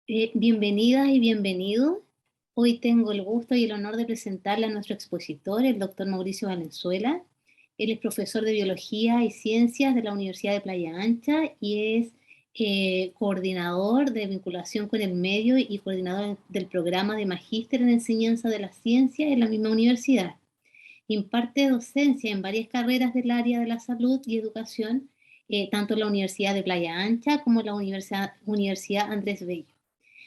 Bienvenidas y bienvenidos. Hoy tengo el gusto y el honor de presentarle a nuestro expositor, el doctor Mauricio Valenzuela. Él es profesor de Biología y Ciencias de la Universidad de Playa Ancha y es coordinador de vinculación con el medio y coordinador del programa de Magíster en Enseñanza de la Ciencia en la misma universidad. Imparte docencia en varias carreras del área de la salud y educación, tanto en la Universidad de Playa Ancha como en la Universidad Andrés Bello.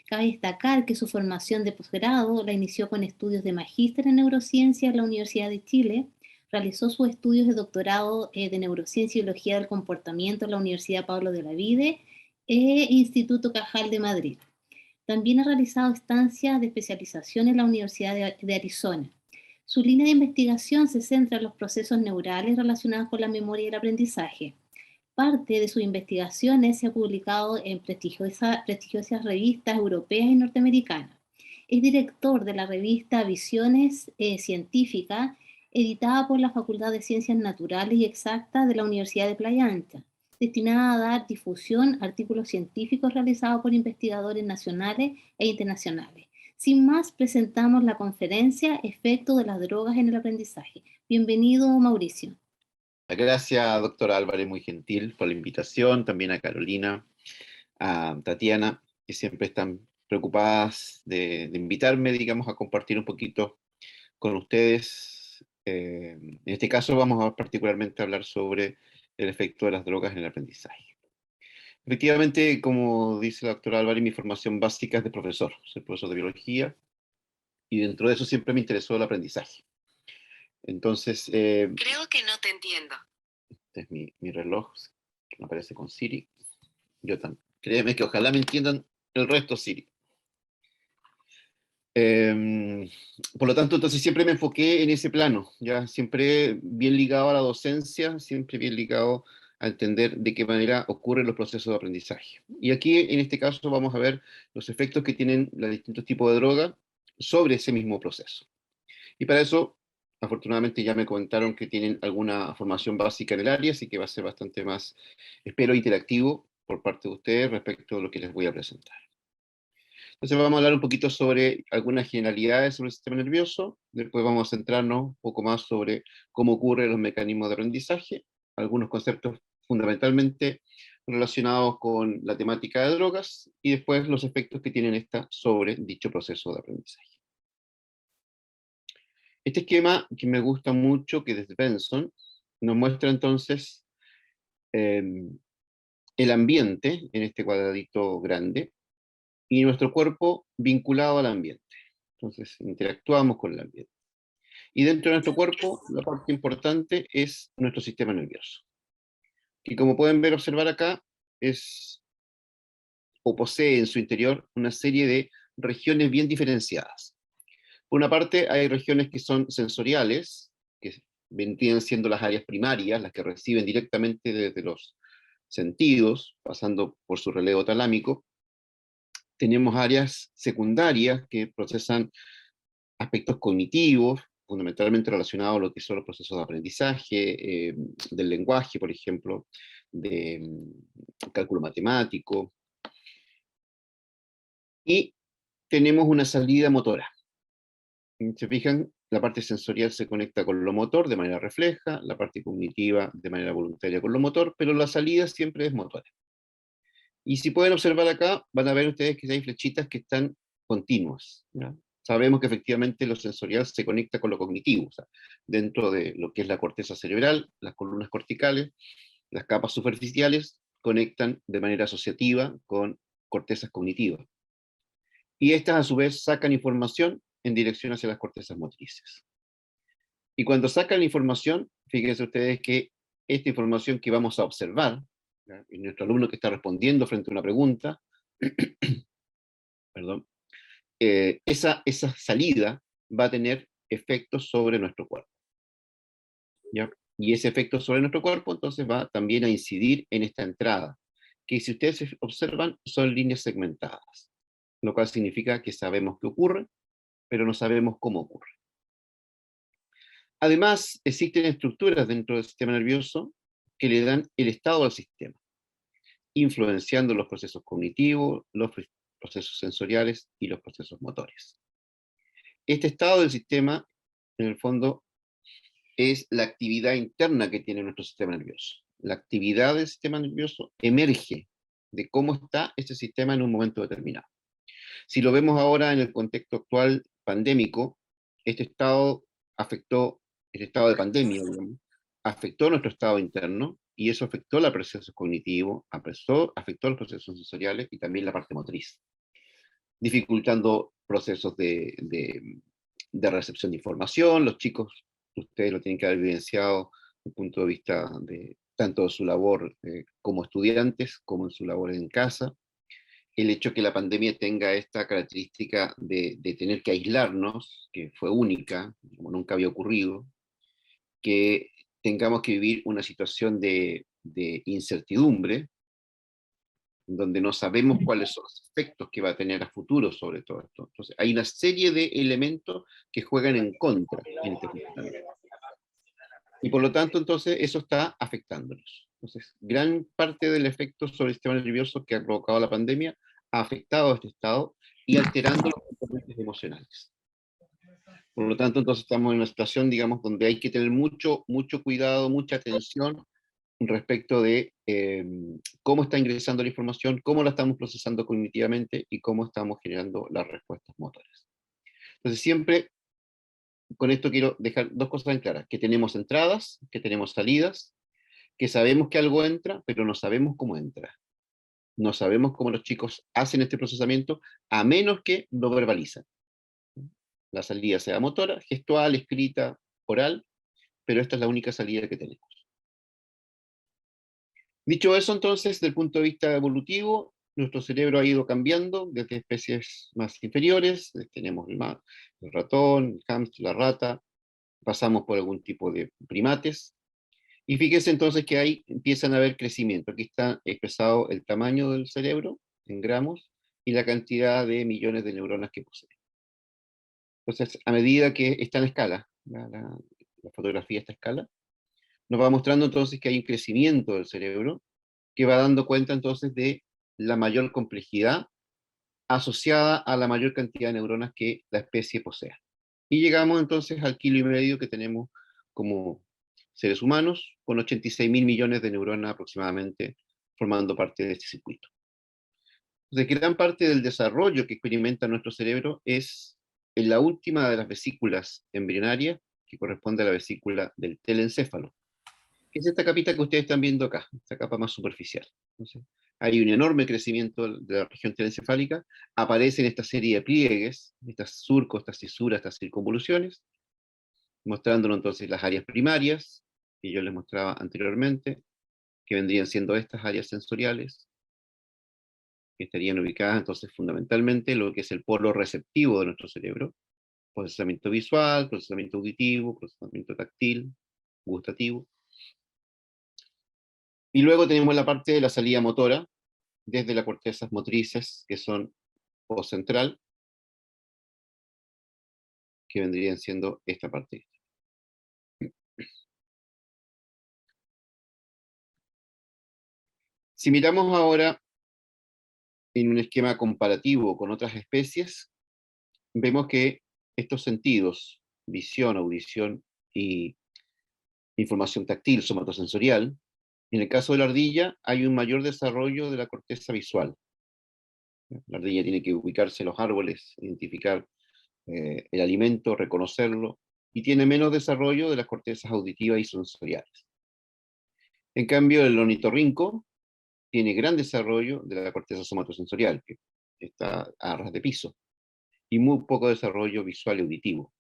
Cabe destacar que su formación de posgrado la inició con estudios de magíster en neurociencia en la Universidad de Chile, realizó sus estudios de doctorado de neurociencia y biología del comportamiento en la Universidad Pablo de Olavide e Instituto Cajal de Madrid. También ha realizado estancias de especialización en la Universidad de Arizona. Su línea de investigación se centra en los procesos neurales relacionados con la memoria y el aprendizaje. Parte de sus investigaciones se ha publicado en prestigiosas revistas europeas y norteamericanas. Es director de la revista Visiones Científicas, editada por la Facultad de Ciencias Naturales y Exactas de la Universidad de Playa Ancha, destinada a dar difusión a artículos científicos realizados por investigadores nacionales e internacionales. Sin más, presentamos la conferencia Efecto de las drogas en el aprendizaje. Bienvenido, Mauricio. Gracias, doctora Álvarez, muy gentil por la invitación, también a Carolina, a Tatiana, que siempre están preocupadas de invitarme, digamos, a compartir un poquito con ustedes. En este caso vamos a particularmente hablar sobre el efecto de las drogas en el aprendizaje. Efectivamente, como dice la doctora Álvarez, mi formación básica es de profesor, soy profesor de biología, y dentro de eso siempre me interesó el aprendizaje. Entonces, Creo que no te entiendo. este es mi reloj, que me aparece con Siri. Yo también. Créeme que ojalá me entiendan el resto, Siri. Por lo tanto, entonces siempre me enfoqué en ese plano, ya siempre bien ligado a la docencia, siempre bien ligado a entender de qué manera ocurren los procesos de aprendizaje. Y aquí, en este caso, vamos a ver los efectos que tienen los distintos tipos de droga sobre ese mismo proceso. Y para eso, afortunadamente, ya me comentaron que tienen alguna formación básica en el área, así que va a ser bastante más, espero, interactivo por parte de ustedes respecto a lo que les voy a presentar. Entonces vamos a hablar un poquito sobre algunas generalidades sobre el sistema nervioso, después vamos a centrarnos un poco más sobre cómo ocurren los mecanismos de aprendizaje, algunos conceptos fundamentalmente relacionados con la temática de drogas, y después los efectos que tienen esta sobre dicho proceso de aprendizaje. Este esquema que me gusta mucho, que es de Benson, nos muestra entonces eh, el ambiente en este cuadradito grande, y nuestro cuerpo vinculado al ambiente. Entonces, interactuamos con el ambiente. Y dentro de nuestro cuerpo, la parte importante es nuestro sistema nervioso, que como pueden ver, observar acá, es o posee en su interior una serie de regiones bien diferenciadas. Por una parte, hay regiones que son sensoriales, que vendrían siendo las áreas primarias, las que reciben directamente desde los sentidos, pasando por su relevo talámico. Tenemos áreas secundarias que procesan aspectos cognitivos, fundamentalmente relacionados a lo que son los procesos de aprendizaje, del lenguaje, por ejemplo, de cálculo matemático. Y tenemos una salida motora. ¿Se fijan? La parte sensorial se conecta con lo motor de manera refleja, la parte cognitiva de manera voluntaria con lo motor, pero la salida siempre es motora. Y si pueden observar acá, van a ver ustedes que hay flechitas que están continuas, ¿ya? Sabemos que efectivamente lo sensorial se conecta con lo cognitivo, o sea, dentro de lo que es la corteza cerebral, las columnas corticales, las capas superficiales conectan de manera asociativa con cortezas cognitivas. Y estas a su vez sacan información en dirección hacia las cortezas motrices. Y cuando sacan la información, fíjense ustedes que esta información que vamos a observar, ¿ya? Y nuestro alumno que está respondiendo frente a una pregunta, perdón, esa salida va a tener efectos sobre nuestro cuerpo, ¿ya? Y ese efecto sobre nuestro cuerpo entonces va también a incidir en esta entrada, que si ustedes observan son líneas segmentadas, lo cual significa que sabemos qué ocurre, pero no sabemos cómo ocurre. Además, existen estructuras dentro del sistema nervioso que le dan el estado al sistema, influenciando los procesos cognitivos, los procesos sensoriales y los procesos motores. Este estado del sistema, en el fondo, es la actividad interna que tiene nuestro sistema nervioso. La actividad del sistema nervioso emerge de cómo está este sistema en un momento determinado. Si lo vemos ahora en el contexto actual pandémico, este estado afectó, el estado de pandemia, digamos, afectó nuestro estado interno y eso afectó los procesos cognitivos, afectó los procesos sensoriales y también la parte motriz, dificultando procesos de recepción de información. Los chicos, ustedes lo tienen que haber evidenciado desde el punto de vista de tanto de su labor como estudiantes, como en su labor en casa. El hecho que la pandemia tenga esta característica de tener que aislarnos, que fue única, como nunca había ocurrido, que tengamos que vivir una situación de incertidumbre, donde no sabemos cuáles son los efectos que va a tener a futuro sobre todo esto. Entonces, hay una serie de elementos que juegan en contra en este funcionamiento. Y por lo tanto, entonces, eso está afectándonos. Entonces, gran parte del efecto sobre el sistema nervioso que ha provocado la pandemia ha afectado a este estado y alterando los componentes emocionales. Por lo tanto, entonces estamos en una situación, digamos, donde hay que tener mucho, mucho cuidado, mucha atención respecto de cómo está ingresando la información, cómo la estamos procesando cognitivamente y cómo estamos generando las respuestas motoras. Entonces, siempre con esto quiero dejar dos cosas en claras, que tenemos entradas, que tenemos salidas, que sabemos que algo entra, pero no sabemos cómo entra. No sabemos cómo los chicos hacen este procesamiento, a menos que lo verbalizan. La salida sea motora, gestual, escrita, oral, pero esta es la única salida que tenemos. Dicho eso, entonces, desde el punto de vista evolutivo, nuestro cerebro ha ido cambiando desde especies más inferiores, tenemos el ratón, el hámster, la rata, pasamos por algún tipo de primates, y fíjense entonces que ahí empiezan a haber crecimiento. Aquí está expresado el tamaño del cerebro en gramos y la cantidad de millones de neuronas que posee. Entonces, a medida que está en escala, la fotografía está a escala, nos va mostrando entonces que hay un crecimiento del cerebro que va dando cuenta entonces de la mayor complejidad asociada a la mayor cantidad de neuronas que la especie posea. Y llegamos entonces al 1,5 kg que tenemos como seres humanos, con 86.000 millones de neuronas aproximadamente formando parte de este circuito. Entonces, gran parte del desarrollo que experimenta nuestro cerebro es en la última de las vesículas embrionarias, que corresponde a la vesícula del telencéfalo, que es esta capita que ustedes están viendo acá, esta capa más superficial. Entonces, hay un enorme crecimiento de la región telencefálica, aparecen esta serie de pliegues, estas surcos, estas fisuras, estas circunvoluciones, mostrándonos entonces las áreas primarias, que yo les mostraba anteriormente, que vendrían siendo estas áreas sensoriales, que estarían ubicadas entonces fundamentalmente en lo que es el polo receptivo de nuestro cerebro, procesamiento visual, procesamiento auditivo, procesamiento táctil, gustativo. Y luego tenemos la parte de la salida motora, desde las cortezas motrices, que son postcentral, que vendrían siendo esta parte. Si miramos ahora en un esquema comparativo con otras especies, vemos que estos sentidos, visión, audición y información táctil, somatosensorial, en el caso de la ardilla hay un mayor desarrollo de la corteza visual. La ardilla tiene que ubicarse en los árboles, identificar el alimento, reconocerlo, y tiene menos desarrollo de las cortezas auditivas y sensoriales. En cambio, el ornitorrinco tiene gran desarrollo de la corteza somatosensorial, que está a ras de piso, y muy poco desarrollo visual y auditivo.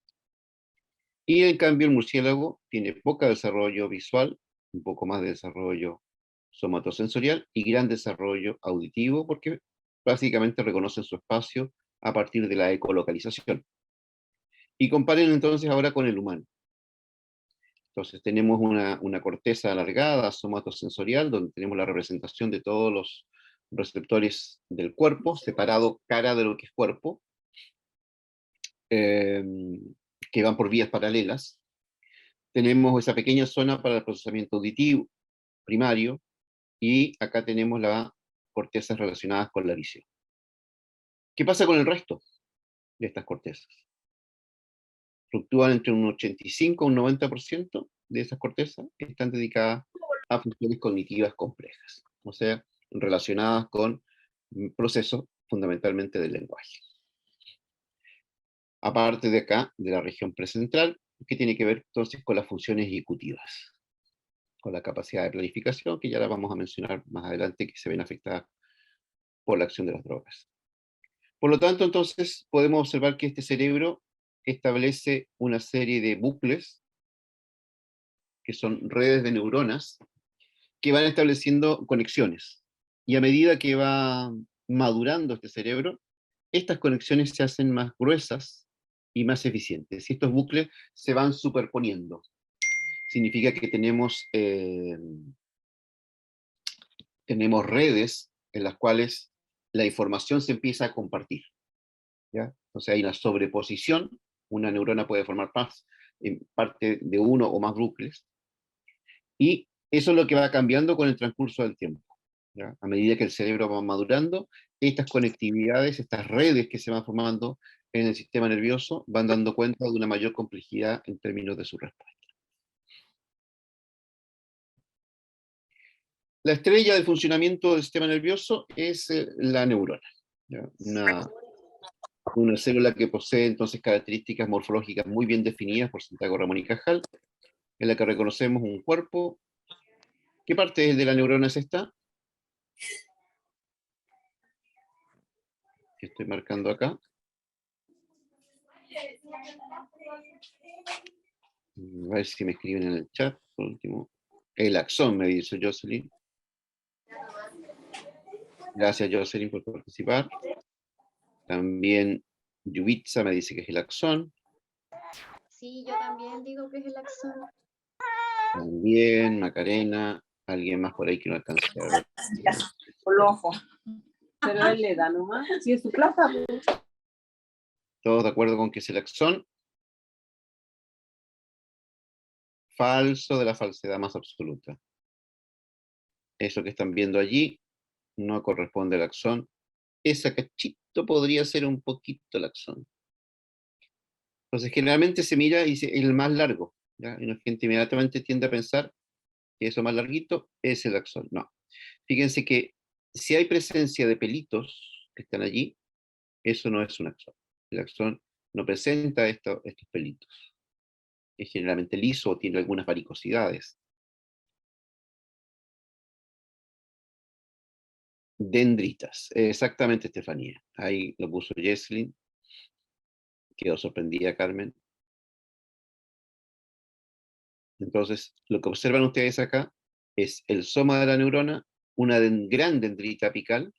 Y en cambio, el murciélago tiene poco desarrollo visual, un poco más de desarrollo somatosensorial y gran desarrollo auditivo, porque básicamente reconocen su espacio a partir de la ecolocalización. Y comparen entonces ahora con el humano. Entonces tenemos una corteza alargada, somatosensorial, donde tenemos la representación de todos los receptores del cuerpo, separado cara de lo que es cuerpo, que van por vías paralelas. Tenemos esa pequeña zona para el procesamiento auditivo primario, y acá tenemos las cortezas relacionadas con la visión. ¿Qué pasa con el resto de estas cortezas? Fluctúan entre un 85 y un 90% de esas cortezas están dedicadas a funciones cognitivas complejas, o sea, relacionadas con procesos fundamentalmente del lenguaje. Aparte de acá, de la región precentral, que tiene que ver entonces con las funciones ejecutivas, con la capacidad de planificación, que ya la vamos a mencionar más adelante, que se ven afectadas por la acción de las drogas. Por lo tanto, entonces, podemos observar que este cerebro establece una serie de bucles, que son redes de neuronas, que van estableciendo conexiones. Y a medida que va madurando este cerebro, estas conexiones se hacen más gruesas y más eficientes. Y estos bucles se van superponiendo. Significa que tenemos redes en las cuales la información se empieza a compartir, ¿ya? Entonces hay una sobreposición, una neurona puede formar parte de uno o más bucles, y eso es lo que va cambiando con el transcurso del tiempo, ¿ya? A medida que el cerebro va madurando, estas conectividades, estas redes que se van formando en el sistema nervioso, van dando cuenta de una mayor complejidad en términos de su respuesta. La estrella del funcionamiento del sistema nervioso es la neurona, ¿ya? Una célula que posee entonces características morfológicas muy bien definidas por Santiago Ramón y Cajal, en la que reconocemos un cuerpo. ¿Qué parte de la neurona es esta? Que estoy marcando acá. A ver si me escriben en el chat, por último. El axón, me dice Jocelyn. Gracias, Jocelyn, por participar. También Yubitsa me dice que es el axón. Sí, yo también digo que es el axón. También Macarena. Alguien más por ahí que no alcance a ver. Por los ojos. Pero él le da nomás. Si es su plaza. ¿Todos de acuerdo con que es el axón? Falso de la falsedad más absoluta. Eso que están viendo allí no corresponde al axón. Ese cachito podría ser un poquito el axón. Entonces, generalmente se mira y dice el más largo, ¿ya? Y la gente inmediatamente tiende a pensar que eso más larguito es el axón. No. Fíjense que si hay presencia de pelitos que están allí, eso no es un axón. El axón no presenta estos pelitos. Es generalmente liso o tiene algunas varicosidades. Dendritas, exactamente, Estefanía. Ahí lo puso Jesslyn. Quedó sorprendida Carmen. Entonces, lo que observan ustedes acá es el soma de la neurona, una gran dendrita apical,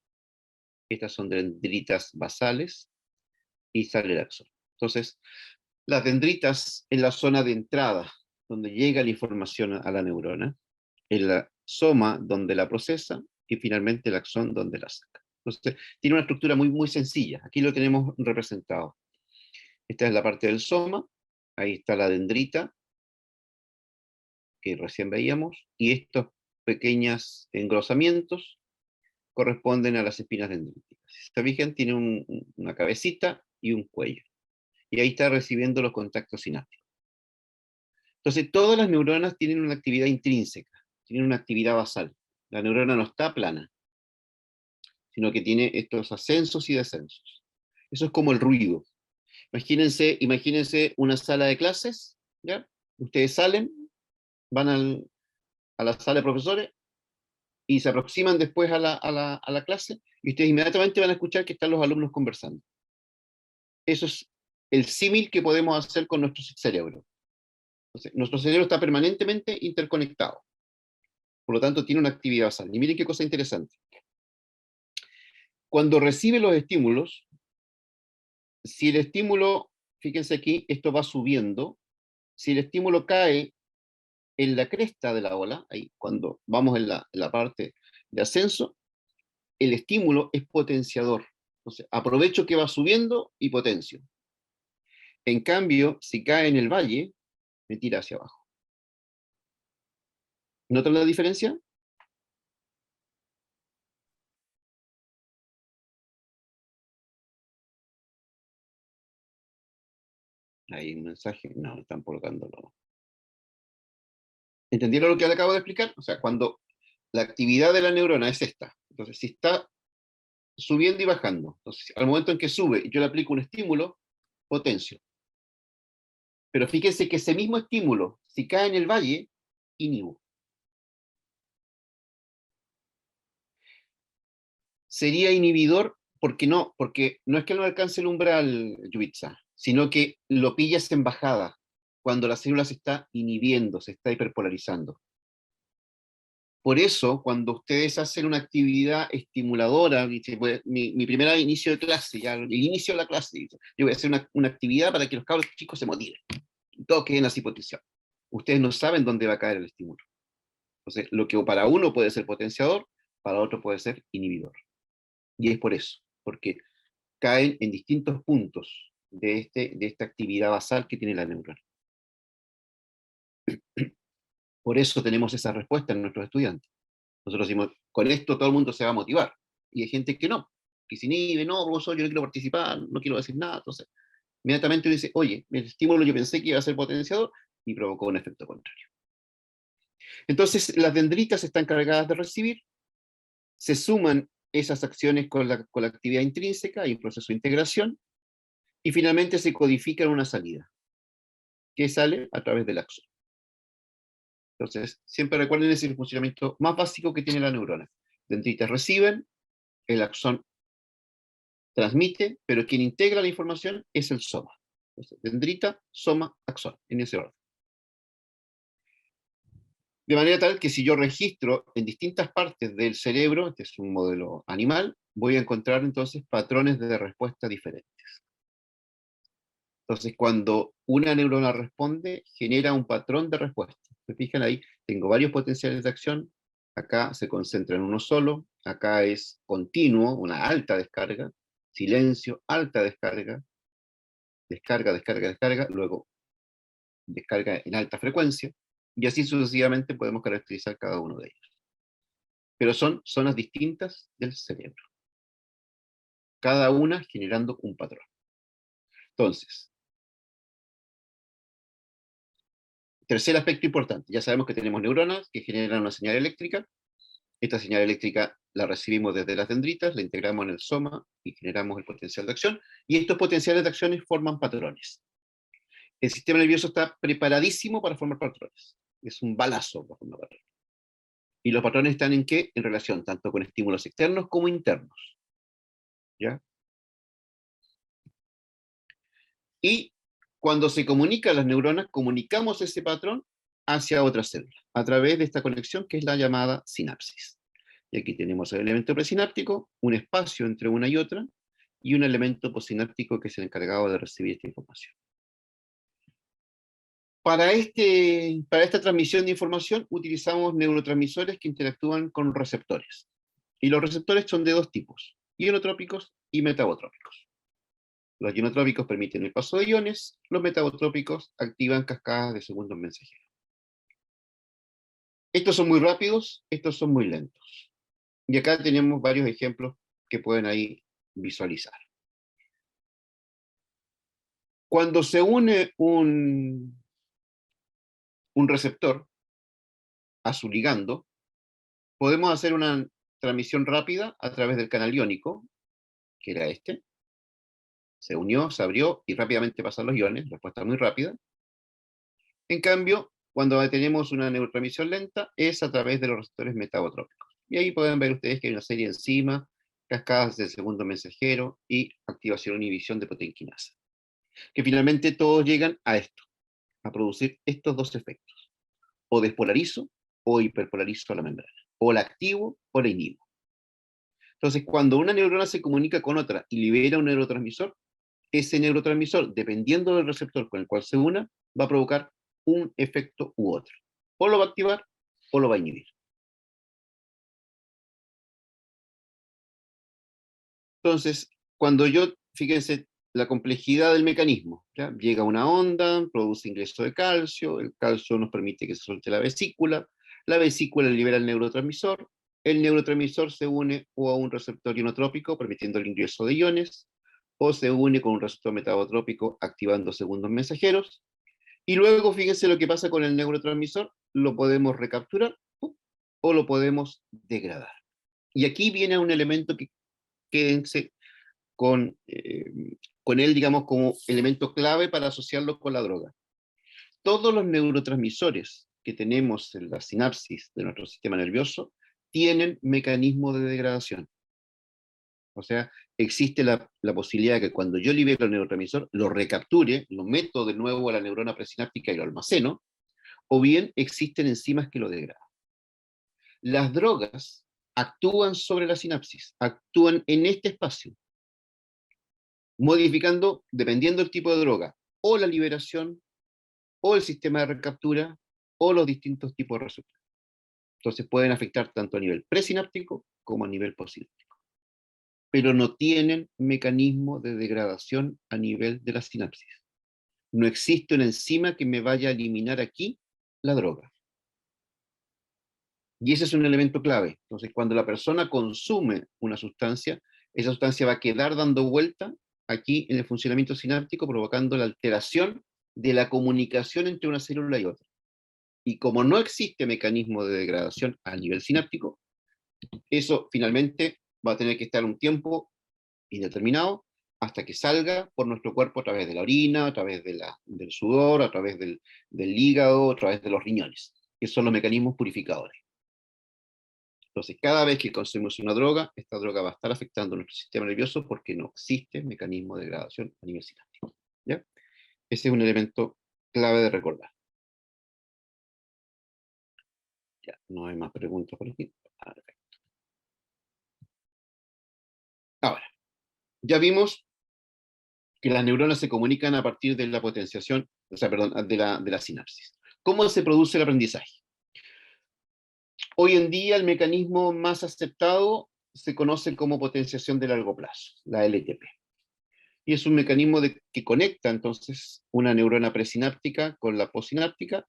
estas son dendritas basales, y sale el axón. Entonces, las dendritas en la zona de entrada, donde llega la información a la neurona, en la soma donde la procesa, y finalmente el axón donde la saca. Entonces, tiene una estructura muy, muy sencilla. Aquí lo tenemos representado. Esta es la parte del soma, ahí está la dendrita, que recién veíamos, y estos pequeños engrosamientos corresponden a las espinas dendríticas. Si se fijan, tiene una cabecita y un cuello. Y ahí está recibiendo los contactos sinápticos. Entonces, todas las neuronas tienen una actividad intrínseca, tienen una actividad basal. La neurona no está plana, sino que tiene estos ascensos y descensos. Eso es como el ruido. Imagínense una sala de clases, ¿ya? Ustedes salen, van a la sala de profesores y se aproximan después a la clase y ustedes inmediatamente van a escuchar que están los alumnos conversando. Eso es el símil que podemos hacer con nuestro cerebro. Entonces, nuestro cerebro está permanentemente interconectado. Por lo tanto, tiene una actividad basal. Y miren qué cosa interesante. Cuando recibe los estímulos, si el estímulo, fíjense aquí, esto va subiendo, si el estímulo cae en la cresta de la ola, ahí cuando vamos en la parte de ascenso, el estímulo es potenciador. Entonces, aprovecho que va subiendo y potencio. En cambio, si cae en el valle, me tira hacia abajo. ¿Notan la diferencia? Hay un mensaje, no, están colocándolo. ¿Entendieron lo que le acabo de explicar? O sea, cuando la actividad de la neurona es esta, entonces si está subiendo y bajando, entonces al momento en que sube yo le aplico un estímulo, potencio. Pero fíjense que ese mismo estímulo, si cae en el valle, inhibo. Sería inhibidor porque no es que no alcance el umbral, Yubitsa, sino que lo pillas en bajada, cuando la célula se está inhibiendo, se está hiperpolarizando. Por eso, cuando ustedes hacen una actividad estimuladora, dice, mi primer inicio de clase, ya el inicio de la clase, dice, yo voy a hacer una actividad para que los cabros chicos se motiven, y todos queden así potenciados. Ustedes no saben dónde va a caer el estímulo. Entonces, lo que para uno puede ser potenciador, para otro puede ser inhibidor. Y es por eso, porque caen en distintos puntos de esta actividad basal que tiene la neurona. Por eso tenemos esa respuesta en nuestros estudiantes. Nosotros decimos, con esto todo el mundo se va a motivar. Y hay gente que no, que se inhibe, no, profesor, yo no quiero participar, no quiero decir nada. Entonces, inmediatamente uno dice, oye, el estímulo yo pensé que iba a ser potenciador y provocó un efecto contrario. Entonces, las dendritas están cargadas de recibir, se suman esas acciones con la actividad intrínseca, hay un proceso de integración, y finalmente se codifica en una salida, que sale a través del axón. Entonces, siempre recuerden ese funcionamiento más básico que tiene la neurona. Dendritas reciben, el axón transmite, pero quien integra la información es el soma. Entonces, dendrita, soma, axón, en ese orden. De manera tal que si yo registro en distintas partes del cerebro, este es un modelo animal, voy a encontrar entonces patrones de respuesta diferentes. Entonces, cuando una neurona responde, genera un patrón de respuesta. ¿Se fijan ahí? Tengo varios potenciales de acción. Acá se concentra en uno solo. Acá es continuo, una alta descarga. Silencio, alta descarga. Descarga, descarga, descarga. Luego descarga en alta frecuencia. Y así sucesivamente podemos caracterizar cada uno de ellos. Pero son zonas distintas del cerebro. Cada una generando un patrón. Entonces, tercer aspecto importante, ya sabemos que tenemos neuronas que generan una señal eléctrica. Esta señal eléctrica la recibimos desde las dendritas, la integramos en el soma y generamos el potencial de acción. Y estos potenciales de acciones forman patrones. El sistema nervioso está preparadísimo para formar patrones. Es un balazo para formar patrones. Y los patrones están en qué? En relación tanto con estímulos externos como internos. ¿Ya? Y cuando se comunican las neuronas, comunicamos ese patrón hacia otra célula, a través de esta conexión que es la llamada sinapsis. Y aquí tenemos el elemento presináptico, un espacio entre una y otra, y un elemento postsináptico que es el encargado de recibir esta información. Para esta transmisión de información utilizamos neurotransmisores que interactúan con receptores. Y los receptores son de dos tipos, ionotrópicos y metabotrópicos. Los ionotrópicos permiten el paso de iones, los metabotrópicos activan cascadas de segundos mensajeros. Estos son muy rápidos, estos son muy lentos. Y acá tenemos varios ejemplos que pueden ahí visualizar. Cuando se une un receptor a su ligando, podemos hacer una transmisión rápida a través del canal iónico, que era este. Se unió, se abrió y rápidamente pasan los iones, respuesta muy rápida. En cambio, cuando tenemos una neurotransmisión lenta, es a través de los receptores metabotrópicos. Y ahí pueden ver ustedes que hay una serie de enzimas, cascadas del segundo mensajero y activación o inhibición de proteinquinasa. Que finalmente todos llegan a esto, a producir estos dos efectos. O despolarizo o hiperpolarizo la membrana. O la activo o la inhibo. Entonces, cuando una neurona se comunica con otra y libera un neurotransmisor, ese neurotransmisor, dependiendo del receptor con el cual se una, va a provocar un efecto u otro. O lo va a activar o lo va a inhibir. Entonces, cuando fíjense la complejidad del mecanismo, ¿ya? Llega una onda, produce ingreso de calcio, el calcio nos permite que se suelte la vesícula libera el neurotransmisor se une o a un receptor ionotrópico, permitiendo el ingreso de iones, o se une con un receptor metabotrópico activando segundos mensajeros. Y luego, fíjense lo que pasa con el neurotransmisor, lo podemos recapturar o lo podemos degradar. Y aquí viene un elemento que quédense con él, digamos, como elemento clave para asociarlo con la droga. Todos los neurotransmisores que tenemos en la sinapsis de nuestro sistema nervioso tienen mecanismos de degradación. O sea, existe la posibilidad de que cuando yo libero el neurotransmisor, lo recapture, lo meto de nuevo a la neurona presináptica y lo almaceno, o bien existen enzimas que lo degradan. Las drogas actúan sobre la sinapsis, actúan en este espacio, modificando, dependiendo del tipo de droga, o la liberación, o el sistema de recaptura, o los distintos tipos de receptores. Entonces pueden afectar tanto a nivel presináptico como a nivel postsináptico. Pero no tienen mecanismo de degradación a nivel de la sinapsis. No existe una enzima que me vaya a eliminar aquí la droga. Y ese es un elemento clave. Entonces, cuando la persona consume una sustancia, esa sustancia va a quedar dando vuelta aquí en el funcionamiento sináptico, provocando la alteración de la comunicación entre una célula y otra. Y como no existe mecanismo de degradación a nivel sináptico, eso finalmente va a tener que estar un tiempo indeterminado hasta que salga por nuestro cuerpo a través de la orina, a través del sudor, a través del hígado, a través de los riñones, que son los mecanismos purificadores. Entonces, cada vez que consumimos una droga, esta droga va a estar afectando nuestro sistema nervioso porque no existe mecanismo de degradación a nivel sináptico. ¿Ya? Ese es un elemento clave de recordar. Ya, no hay más preguntas por aquí. Perfecto. Ahora, ya vimos que las neuronas se comunican a partir de la potenciación, o sea, perdón, de la sinapsis. ¿Cómo se produce el aprendizaje? Hoy en día el mecanismo más aceptado se conoce como potenciación de largo plazo, la LTP. Y es un mecanismo que conecta entonces una neurona presináptica con la postsináptica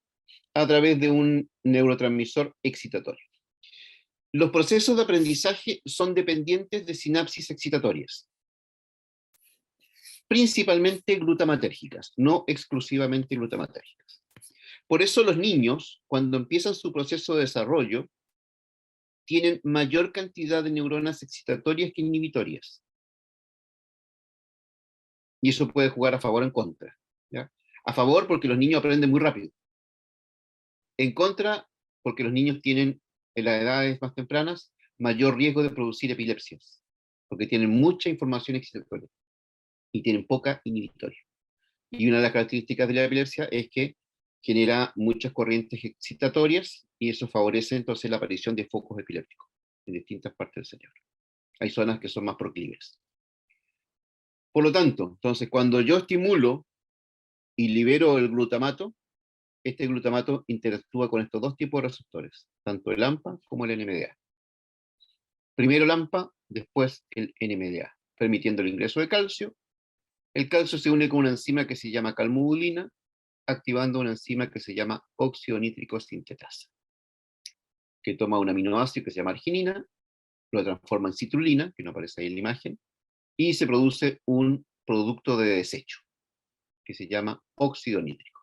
a través de un neurotransmisor excitatorio. Los procesos de aprendizaje son dependientes de sinapsis excitatorias, principalmente glutamatérgicas, no exclusivamente glutamatérgicas. Por eso los niños, cuando empiezan su proceso de desarrollo, tienen mayor cantidad de neuronas excitatorias que inhibitorias. Y eso puede jugar a favor o en contra. ¿Ya? A favor porque los niños aprenden muy rápido. En contra porque los niños tienen, en las edades más tempranas, mayor riesgo de producir epilepsias, porque tienen mucha información excitatoria y tienen poca inhibitoria. Y una de las características de la epilepsia es que genera muchas corrientes excitatorias y eso favorece entonces la aparición de focos epilépticos en distintas partes del cerebro. Hay zonas que son más proclives. Por lo tanto, entonces, cuando yo estimulo y libero el glutamato, este glutamato interactúa con estos dos tipos de receptores, tanto el AMPA como el NMDA. Primero el AMPA, después el NMDA, permitiendo el ingreso de calcio. El calcio se une con una enzima que se llama calmodulina, activando una enzima que se llama óxido nítrico sintetasa, que toma un aminoácido que se llama arginina, lo transforma en citrulina, que no aparece ahí en la imagen, y se produce un producto de desecho, que se llama óxido nítrico.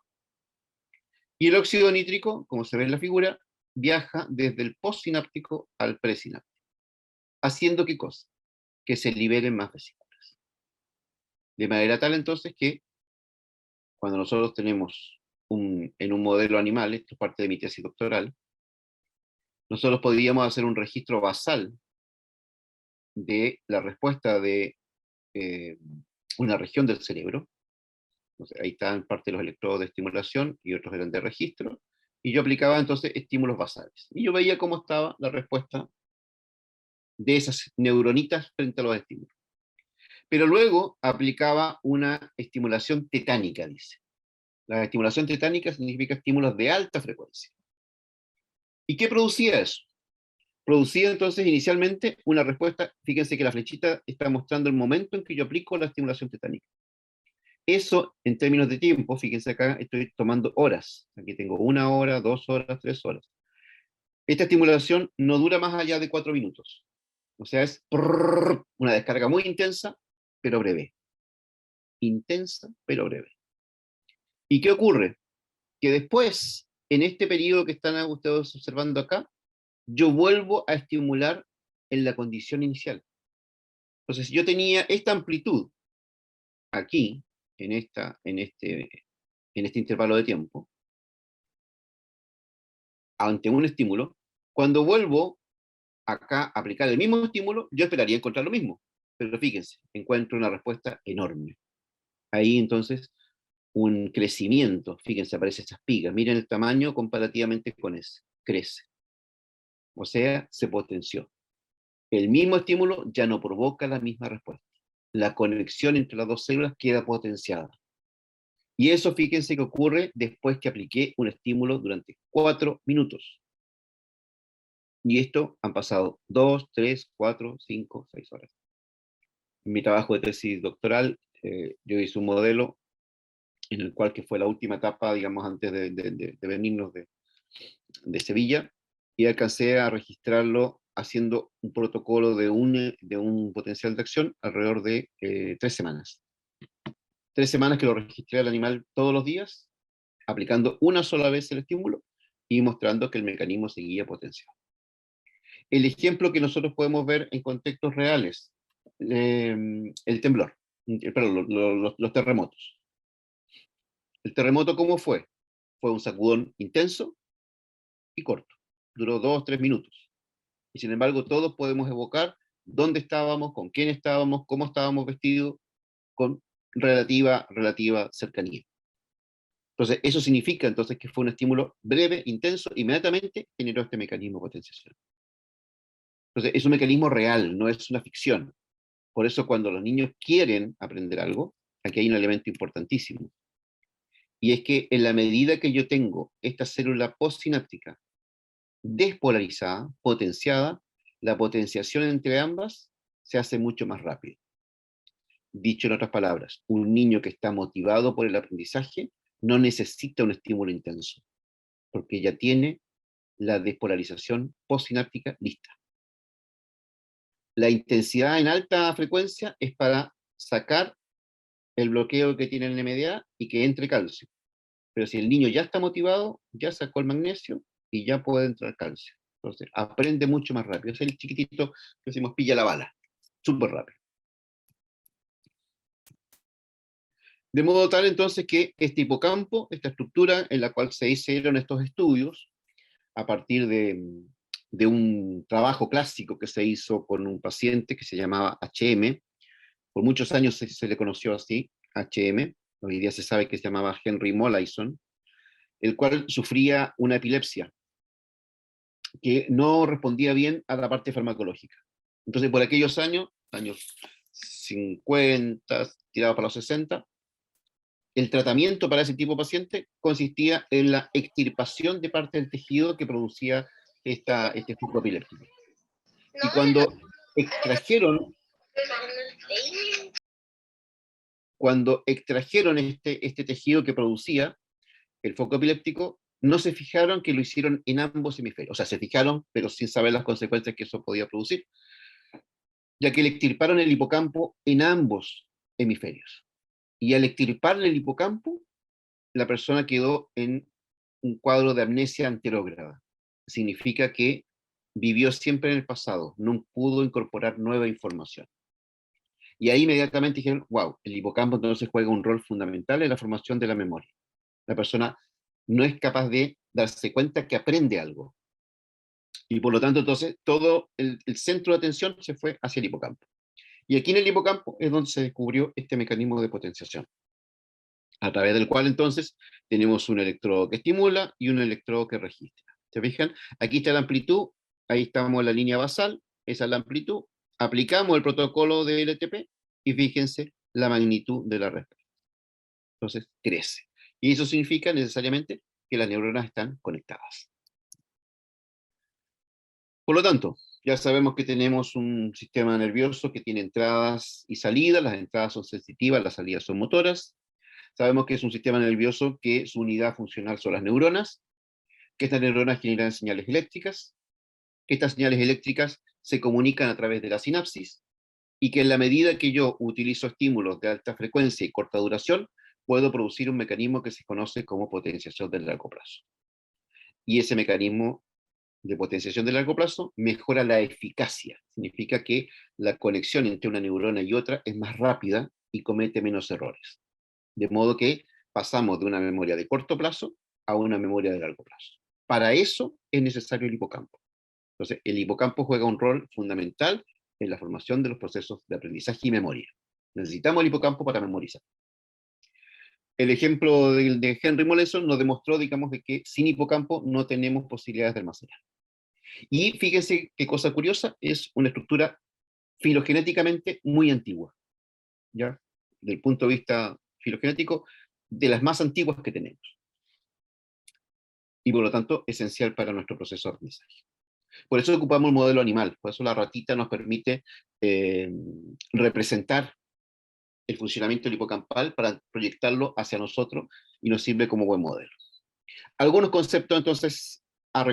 Y el óxido nítrico, como se ve en la figura, viaja desde el postsináptico al presináptico. ¿Haciendo qué cosa? Que se liberen más vesículas. De manera tal entonces que cuando nosotros tenemos en un modelo animal, esto es parte de mi tesis doctoral, nosotros podríamos hacer un registro basal de la respuesta de una región del cerebro. Entonces, ahí están parte de los electrodos de estimulación y otros eran de registro, y yo aplicaba entonces estímulos basales. Y yo veía cómo estaba la respuesta de esas neuronitas frente a los estímulos. Pero luego aplicaba una estimulación tetánica, dice. La estimulación tetánica significa estímulos de alta frecuencia. ¿Y qué producía eso? Producía entonces inicialmente una respuesta, fíjense que la flechita está mostrando el momento en que yo aplico la estimulación tetánica. Eso, en términos de tiempo, fíjense acá, estoy tomando horas. Aquí tengo 1 hora, 2 horas, 3 horas. Esta estimulación no dura más allá de 4 minutos. O sea, es una descarga muy intensa, pero breve. intensa, pero breve. ¿Y qué ocurre? Que después, en este periodo que están ustedes observando acá, yo vuelvo a estimular en la condición inicial. Entonces, yo tenía esta amplitud aquí, en este intervalo de tiempo, ante un estímulo. Cuando vuelvo acá a aplicar el mismo estímulo, yo esperaría encontrar lo mismo. Pero fíjense, encuentro una respuesta enorme. Ahí entonces un crecimiento, fíjense, aparecen estas espigas, miren el tamaño comparativamente con ese, crece. O sea, se potenció. El mismo estímulo ya no provoca la misma respuesta. La conexión entre las dos células queda potenciada. Y eso, fíjense que ocurre después que apliqué un estímulo durante 4 minutos. Y esto han pasado 2, 3, 4, 5, 6 horas. En mi trabajo de tesis doctoral, yo hice un modelo en el cual, que fue la última etapa, digamos, antes de venirnos de Sevilla, y alcancé a registrarlo haciendo un protocolo de un potencial de acción alrededor de 3 semanas. 3 semanas que lo registré al animal todos los días, aplicando una sola vez el estímulo y mostrando que el mecanismo seguía potenciado. El ejemplo que nosotros podemos ver en contextos reales, el temblor, perdón, los terremotos. ¿El terremoto cómo fue? Fue un sacudón intenso y corto. Duró 2, 3 minutos. Y sin embargo, todos podemos evocar dónde estábamos, con quién estábamos, cómo estábamos vestidos, con relativa cercanía. Entonces, eso significa entonces que fue un estímulo breve, intenso, inmediatamente generó este mecanismo de potenciación. Entonces, es un mecanismo real, no es una ficción. Por eso, cuando los niños quieren aprender algo, aquí hay un elemento importantísimo. Y es que en la medida que yo tengo esta célula postsináptica despolarizada, potenciada, la potenciación entre ambas se hace mucho más rápido. Dicho en otras palabras, un niño que está motivado por el aprendizaje no necesita un estímulo intenso, porque ya tiene la despolarización postsináptica lista. La intensidad en alta frecuencia es para sacar el bloqueo que tiene el NMDA y que entre calcio. Pero si el niño ya está motivado, ya sacó el magnesio y ya puede entrar calcio. Entonces, aprende mucho más rápido. Es el chiquitito que decimos pilla la bala. Súper rápido. De modo tal entonces que este hipocampo, esta estructura en la cual se hicieron estos estudios, a partir de un trabajo clásico que se hizo con un paciente que se llamaba HM, por muchos años se le conoció así, HM, hoy día se sabe que se llamaba Henry Molaison, el cual sufría una epilepsia que no respondía bien a la parte farmacológica. Entonces, por aquellos años 50, tirado para los 60, el tratamiento para ese tipo de paciente consistía en la extirpación de parte del tejido que producía este foco epiléptico. Y cuando extrajeron este tejido que producía el foco epiléptico, no se fijaron que lo hicieron en ambos hemisferios. O sea, se fijaron, pero sin saber las consecuencias que eso podía producir, ya que le extirparon el hipocampo en ambos hemisferios. Y al extirparle el hipocampo, la persona quedó en un cuadro de amnesia anterógrada. Significa que vivió siempre en el pasado, no pudo incorporar nueva información. Y ahí inmediatamente dijeron, wow, el hipocampo entonces juega un rol fundamental en la formación de la memoria. La persona no es capaz de darse cuenta que aprende algo. Y por lo tanto, entonces, todo el centro de atención se fue hacia el hipocampo. Y aquí en el hipocampo es donde se descubrió este mecanismo de potenciación, a través del cual entonces tenemos un electrodo que estimula y un electrodo que registra. ¿Se fijan? Aquí está la amplitud, ahí estamos en la línea basal, esa es la amplitud, aplicamos el protocolo de LTP y fíjense la magnitud de la respuesta. Entonces crece. Y eso significa necesariamente que las neuronas están conectadas. Por lo tanto, ya sabemos que tenemos un sistema nervioso que tiene entradas y salidas, las entradas son sensitivas, las salidas son motoras. Sabemos que es un sistema nervioso que su unidad funcional son las neuronas, que estas neuronas generan señales eléctricas, que estas señales eléctricas se comunican a través de la sinapsis, y que en la medida que yo utilizo estímulos de alta frecuencia y corta duración, puedo producir un mecanismo que se conoce como potenciación de largo plazo. Y ese mecanismo de potenciación de largo plazo mejora la eficacia. Significa que la conexión entre una neurona y otra es más rápida y comete menos errores. De modo que pasamos de una memoria de corto plazo a una memoria de largo plazo. Para eso es necesario el hipocampo. Entonces, el hipocampo juega un rol fundamental en la formación de los procesos de aprendizaje y memoria. Necesitamos el hipocampo para memorizar. El ejemplo de Henry Moleson nos demostró, digamos, de que sin hipocampo no tenemos posibilidades de almacenar. Y fíjense qué cosa curiosa, es una estructura filogenéticamente muy antigua, ¿ya? Desde el punto de vista filogenético, de las más antiguas que tenemos. Y por lo tanto, esencial para nuestro proceso de aprendizaje. Por eso ocupamos el modelo animal, por eso la ratita nos permite representar el funcionamiento del hipocampal para proyectarlo hacia nosotros y nos sirve como buen modelo. Algunos conceptos entonces a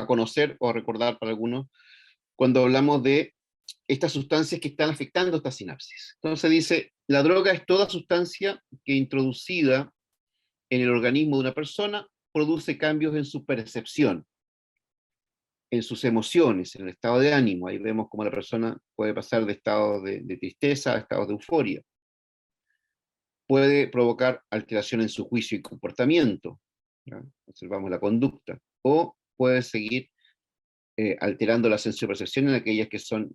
conocer o a recordar para algunos cuando hablamos de estas sustancias que están afectando estas sinapsis. Entonces dice, la droga es toda sustancia que introducida en el organismo de una persona produce cambios en su percepción, en sus emociones, en el estado de ánimo. Ahí vemos cómo la persona puede pasar de estados de tristeza a estados de euforia. Puede provocar alteración en su juicio y comportamiento, ¿ya? Observamos la conducta, o puede seguir alterando la sensopercepción en aquellas que son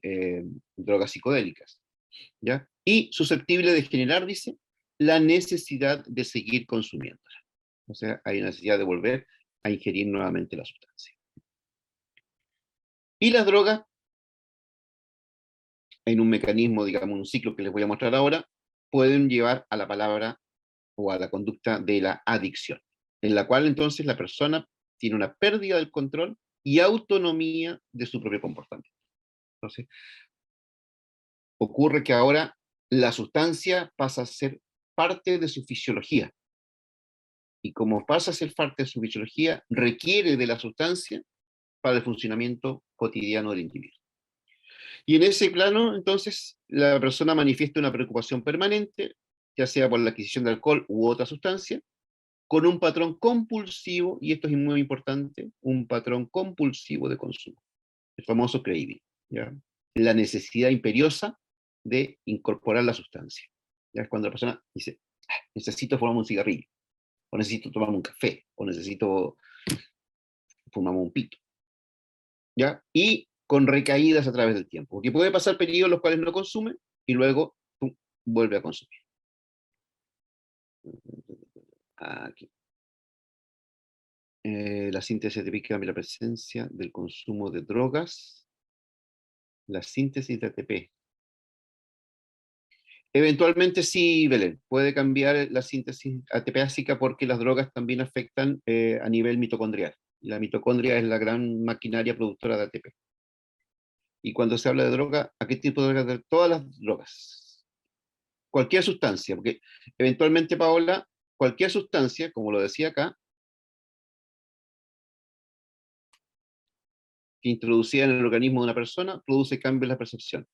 drogas psicodélicas, ¿ya? Y susceptible de generar, dice, la necesidad de seguir consumiéndola. O sea, hay necesidad de volver a ingerir nuevamente la sustancia. Y las drogas, en un mecanismo, digamos, un ciclo que les voy a mostrar ahora, pueden llevar a la palabra o a la conducta de la adicción, en la cual entonces la persona tiene una pérdida del control y autonomía de su propio comportamiento. Entonces, ocurre que ahora la sustancia pasa a ser parte de su fisiología. Y como pasa a ser parte de su fisiología, requiere de la sustancia para el funcionamiento cotidiano del individuo. Y en ese plano, entonces, la persona manifiesta una preocupación permanente, ya sea por la adquisición de alcohol u otra sustancia, con un patrón compulsivo, y esto es muy importante, un patrón compulsivo de consumo, el famoso craving, ¿ya? La necesidad imperiosa de incorporar la sustancia. Ya es cuando la persona dice, necesito fumarme un cigarrillo, o necesito tomarme un café, o necesito fumarme un pito, ¿ya? Y con recaídas a través del tiempo, porque puede pasar periodos en los cuales no consume, y luego pum, vuelve a consumir. Aquí. La síntesis ATP cambia la presencia del consumo de drogas. La síntesis de ATP. Eventualmente sí, Belén, puede cambiar la síntesis ATPásica porque las drogas también afectan a nivel mitocondrial. La mitocondria es la gran maquinaria productora de ATP. Y cuando se habla de droga, ¿a qué tipo de drogas? Todas las drogas. Cualquier sustancia, porque eventualmente, Paola, cualquier sustancia, como lo decía acá, que introducida en el organismo de una persona, produce cambios en la percepción,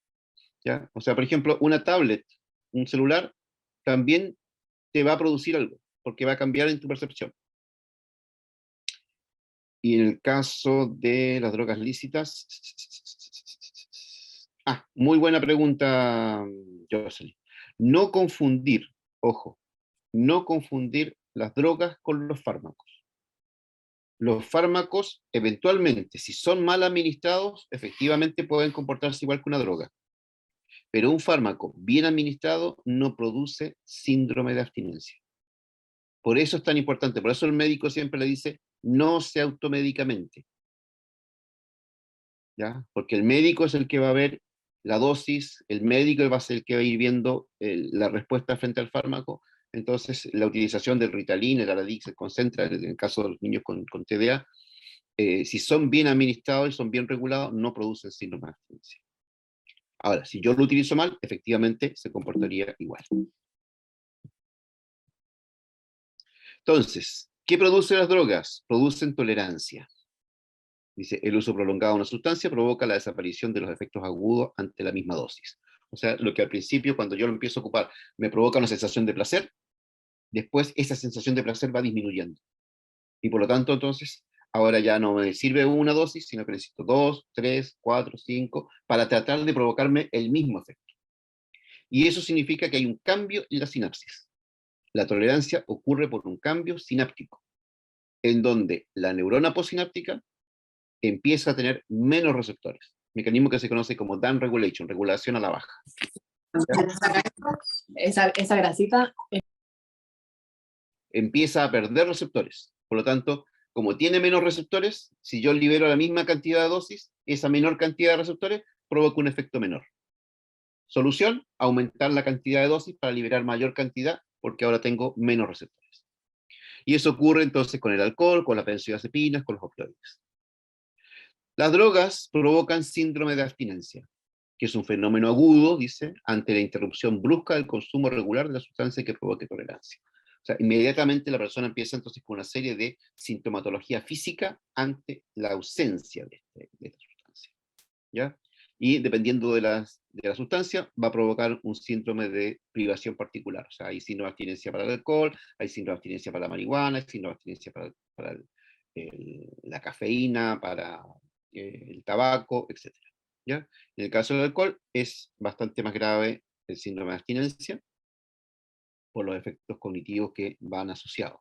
¿ya? O sea, por ejemplo, una tablet, un celular, también te va a producir algo, porque va a cambiar en tu percepción. Y en el caso de las drogas lícitas... muy buena pregunta, Jocelyn. No confundir, ojo, no confundir las drogas con los fármacos. Los fármacos, eventualmente, si son mal administrados, efectivamente pueden comportarse igual que una droga. Pero un fármaco bien administrado no produce síndrome de abstinencia. Por eso es tan importante, por eso el médico siempre le dice, no se automedicamente, ¿ya? Porque el médico es el que va a ver la dosis, el médico va a ser el que va a ir viendo la respuesta frente al fármaco. Entonces, la utilización del Ritalin, el Aradix, se concentra en el caso de los niños con TDA. Si son bien administrados y son bien regulados, no producen síndrome de abstinencia. Ahora, si yo lo utilizo mal, efectivamente se comportaría igual. Entonces, ¿qué producen las drogas? Producen tolerancia. Dice, el uso prolongado de una sustancia provoca la desaparición de los efectos agudos ante la misma dosis. O sea, lo que al principio, cuando yo lo empiezo a ocupar, me provoca una sensación de placer, después esa sensación de placer va disminuyendo. Y por lo tanto, entonces, ahora ya no me sirve una dosis, sino que necesito 2, 3, 4, 5, para tratar de provocarme el mismo efecto. Y eso significa que hay un cambio en la sinapsis. La tolerancia ocurre por un cambio sináptico, en donde la neurona postsináptica empieza a tener menos receptores. Mecanismo que se conoce como down regulation, regulación a la baja. Esa grasita. Empieza a perder receptores. Por lo tanto, como tiene menos receptores, si yo libero la misma cantidad de dosis, esa menor cantidad de receptores provoca un efecto menor. Solución, aumentar la cantidad de dosis para liberar mayor cantidad, porque ahora tengo menos receptores. Y eso ocurre entonces con el alcohol, con las benzodiazepinas, con los opioides. Las drogas provocan síndrome de abstinencia, que es un fenómeno agudo, dice, ante la interrupción brusca del consumo regular de la sustancia que provoque tolerancia. O sea, inmediatamente la persona empieza entonces con una serie de sintomatología física ante la ausencia de esta sustancia. ¿Ya? Y dependiendo de la sustancia, va a provocar un síndrome de privación particular. O sea, hay síndrome de abstinencia para el alcohol, hay síndrome de abstinencia para la marihuana, hay síndrome de abstinencia para la cafeína, para el tabaco, etc. ¿Ya? En el caso del alcohol, es bastante más grave el síndrome de abstinencia por los efectos cognitivos que van asociados.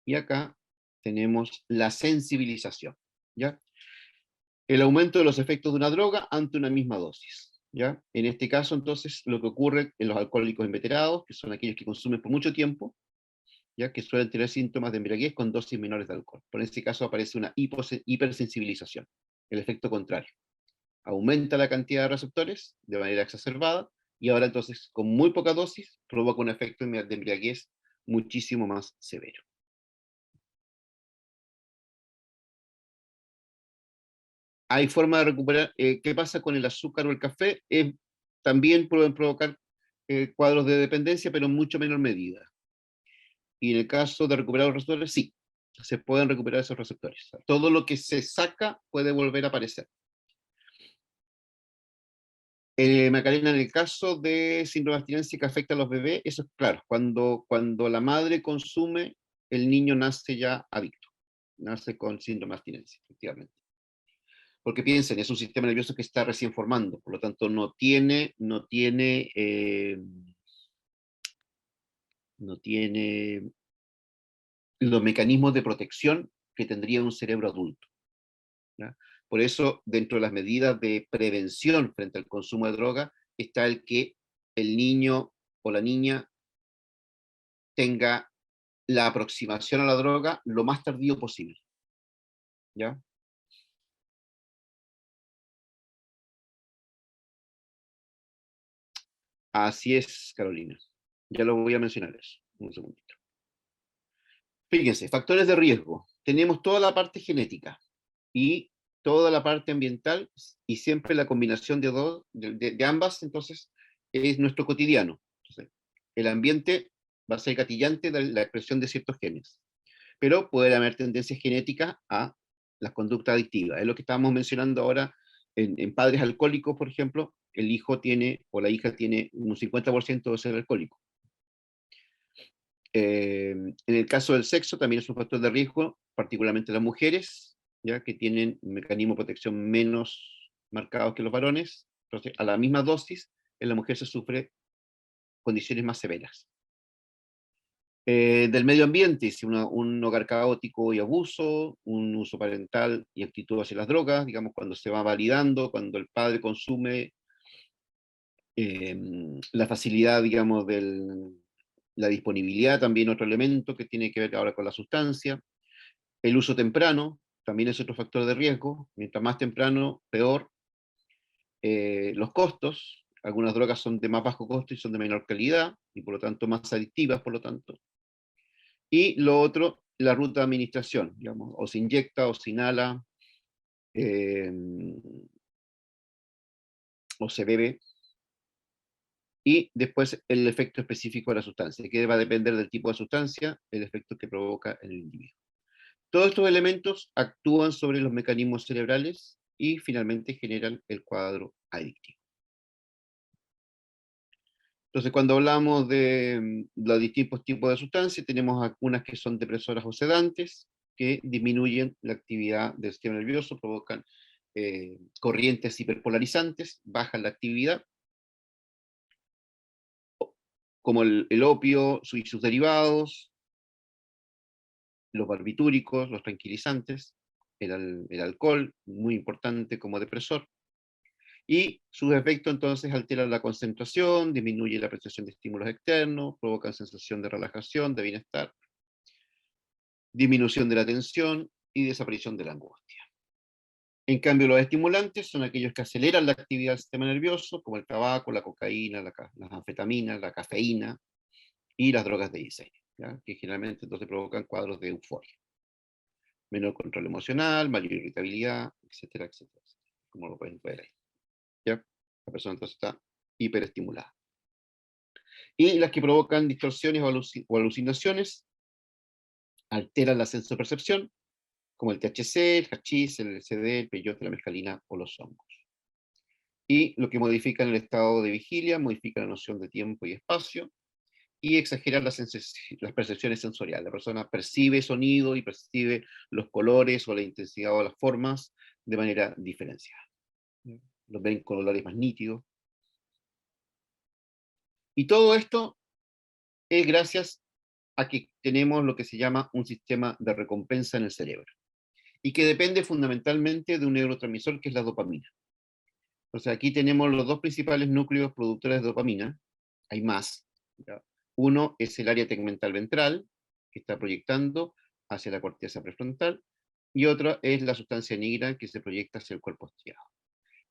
Y acá tenemos la sensibilización. ¿Ya? El aumento de los efectos de una droga ante una misma dosis. ¿Ya? En este caso, entonces, lo que ocurre en los alcohólicos inveterados, que son aquellos que consumen por mucho tiempo, ¿ya? Que suelen tener síntomas de embriaguez con dosis menores de alcohol. Por este caso aparece una hipersensibilización, el efecto contrario. Aumenta la cantidad de receptores de manera exacerbada, y ahora entonces, con muy poca dosis, provoca un efecto de embriaguez muchísimo más severo. Hay forma de recuperar. ¿Qué pasa con el azúcar o el café? También pueden provocar cuadros de dependencia, pero en mucho menor medida. Y en el caso de recuperar los receptores, sí, se pueden recuperar esos receptores. Todo lo que se saca puede volver a aparecer. Macarena, en el caso de síndrome de abstinencia que afecta a los bebés, eso es claro, cuando la madre consume, el niño nace ya adicto, nace con síndrome de abstinencia, efectivamente. Porque piensen, es un sistema nervioso que está recién formando, por lo tanto no tiene los mecanismos de protección que tendría un cerebro adulto. ¿Ya? Por eso, dentro de las medidas de prevención frente al consumo de droga, está el que el niño o la niña tenga la aproximación a la droga lo más tardío posible. ¿Ya? Así es, Carolina. Ya lo voy a mencionar eso. Un segundito. Fíjense, factores de riesgo. Tenemos toda la parte genética y toda la parte ambiental, y siempre la combinación de ambas, entonces, es nuestro cotidiano. Entonces, el ambiente va a ser gatillante de la expresión de ciertos genes, pero puede haber tendencias genéticas a las conductas adictivas. Es lo que estábamos mencionando ahora en padres alcohólicos, por ejemplo, el hijo tiene o la hija tiene un 50% de ser alcohólico. En el caso del sexo también es un factor de riesgo, particularmente las mujeres, ya que tienen un mecanismo de protección menos marcados que los varones. Entonces, a la misma dosis, en la mujer se sufre condiciones más severas. Del medio ambiente, si un hogar caótico y abuso, un uso parental y actitud hacia las drogas, digamos, cuando se va validando, cuando el padre consume, la facilidad, digamos, la disponibilidad, también otro elemento que tiene que ver ahora con la sustancia. El uso temprano también es otro factor de riesgo. Mientras más temprano, peor. Los costos, algunas drogas son de más bajo costo y son de menor calidad, y por lo tanto más adictivas, por lo tanto. Y lo otro, la ruta de administración, digamos, o se inyecta o se inhala, o se bebe, y después el efecto específico de la sustancia, que va a depender del tipo de sustancia, el efecto que provoca en el individuo. Todos estos elementos actúan sobre los mecanismos cerebrales y finalmente generan el cuadro adictivo. Entonces, cuando hablamos de los distintos tipos de sustancias, tenemos algunas que son depresoras o sedantes, que disminuyen la actividad del sistema nervioso, provocan corrientes hiperpolarizantes, bajan la actividad, como el opio y sus derivados, los barbitúricos, los tranquilizantes, el alcohol, muy importante como depresor, y sus efectos entonces alteran la concentración, disminuye la percepción de estímulos externos, provocan sensación de relajación, de bienestar, disminución de la tensión y desaparición de la angustia. En cambio, los estimulantes son aquellos que aceleran la actividad del sistema nervioso, como el tabaco, la cocaína, las anfetaminas, la cafeína y las drogas de diseño, ¿ya? Que generalmente entonces provocan cuadros de euforia. Menor control emocional, mayor irritabilidad, etcétera, etcétera, como lo pueden ver ahí. ¿Ya? La persona entonces está hiperestimulada. Y las que provocan distorsiones o alucinaciones alteran la sensopercepción, como el THC, el hachís, el LSD, el peyote, la mescalina o los hongos. Y lo que modifican el estado de vigilia, modifica la noción de tiempo y espacio, y exageran las percepciones sensoriales. La persona percibe sonido y percibe los colores o la intensidad o las formas de manera diferenciada. Los ven con colores más nítidos. Y todo esto es gracias a que tenemos lo que se llama un sistema de recompensa en el cerebro, y que depende fundamentalmente de un neurotransmisor que es la dopamina. Entonces aquí tenemos los dos principales núcleos productores de dopamina, hay más, ¿ya? Uno es el área tegmental ventral, que está proyectando hacia la corteza prefrontal, y otra es la sustancia negra que se proyecta hacia el cuerpo estriado.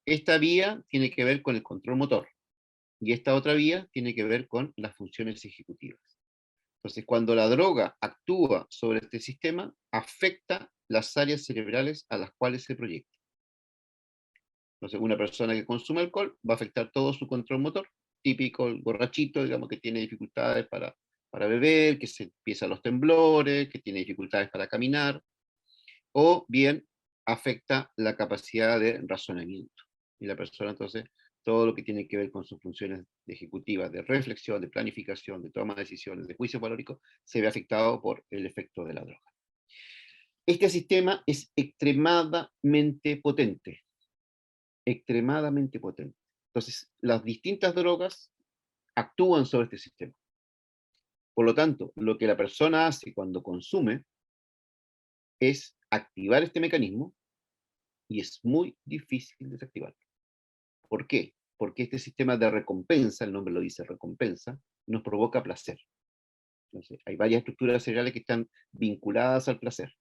Esta vía tiene que ver con el control motor, y esta otra vía tiene que ver con las funciones ejecutivas. Entonces, cuando la droga actúa sobre este sistema, afecta las áreas cerebrales a las cuales se proyecta. Entonces, una persona que consume alcohol va a afectar todo su control motor, típico el borrachito, digamos, que tiene dificultades para beber, que se empiezan los temblores, que tiene dificultades para caminar, o bien afecta la capacidad de razonamiento. Y la persona entonces, todo lo que tiene que ver con sus funciones ejecutivas, de reflexión, de planificación, de toma de decisiones, de juicio valórico, se ve afectado por el efecto de la droga. Este sistema es extremadamente potente, extremadamente potente. Entonces, las distintas drogas actúan sobre este sistema. Por lo tanto, lo que la persona hace cuando consume es activar este mecanismo, y es muy difícil desactivarlo. ¿Por qué? Porque este sistema de recompensa, el nombre lo dice recompensa, nos provoca placer. Entonces, hay varias estructuras cerebrales que están vinculadas al placer.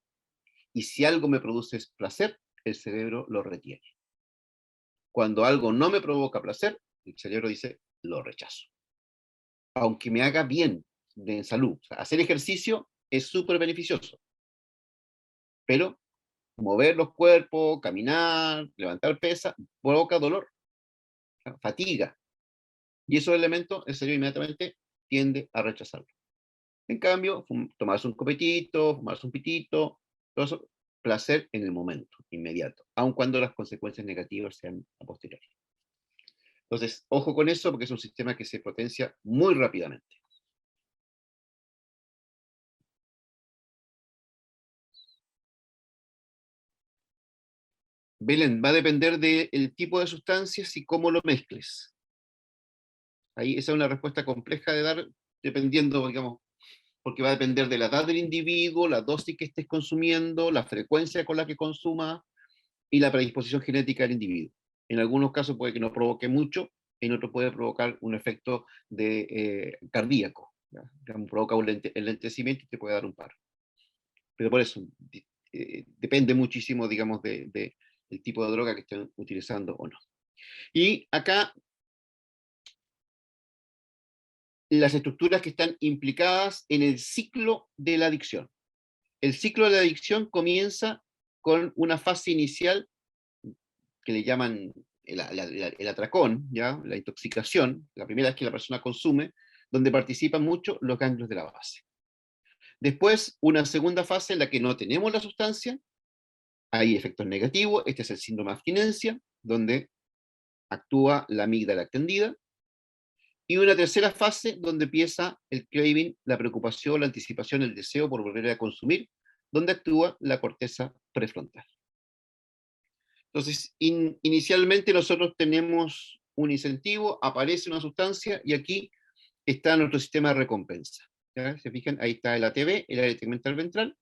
Y si algo me produce placer, el cerebro lo retiene. Cuando algo no me provoca placer, el cerebro dice, lo rechazo. Aunque me haga bien de salud. O sea, hacer ejercicio es súper beneficioso. Pero mover los cuerpos, caminar, levantar pesas, provoca dolor, fatiga. Y esos elementos el cerebro inmediatamente tiende a rechazarlo. En cambio, tomarse un copetito, fumarse un pitito, todo eso, placer en el momento, inmediato, aun cuando las consecuencias negativas sean a posteriori. Entonces, ojo con eso, porque es un sistema que se potencia muy rápidamente. Belén, va a depender del tipo de sustancias y cómo lo mezcles. Ahí esa es una respuesta compleja de dar, dependiendo, digamos, porque va a depender de la edad del individuo, la dosis que estés consumiendo, la frecuencia con la que consuma y la predisposición genética del individuo. En algunos casos puede que no provoque mucho, en otros puede provocar un efecto cardíaco, ¿ya? Provoca un enlentecimiento y te puede dar un paro. Pero por eso, depende muchísimo, digamos, del tipo de droga que estén utilizando o no. Y acá, las estructuras que están implicadas en el ciclo de la adicción. El ciclo de la adicción comienza con una fase inicial que le llaman el atracón, ¿ya? La intoxicación, la primera vez que la persona consume, donde participan mucho los ganglios de la base. Después, una segunda fase en la que no tenemos la sustancia, hay efectos negativos, este es el síndrome de abstinencia, donde actúa la amígdala extendida, Y una tercera fase donde empieza el craving, la preocupación, la anticipación, el deseo por volver a consumir, donde actúa la corteza prefrontal. Entonces, inicialmente nosotros tenemos un incentivo, aparece una sustancia y aquí está nuestro sistema de recompensa. ¿Ya? ¿Se fijan? Ahí está el ATV, el área tegmental ventral,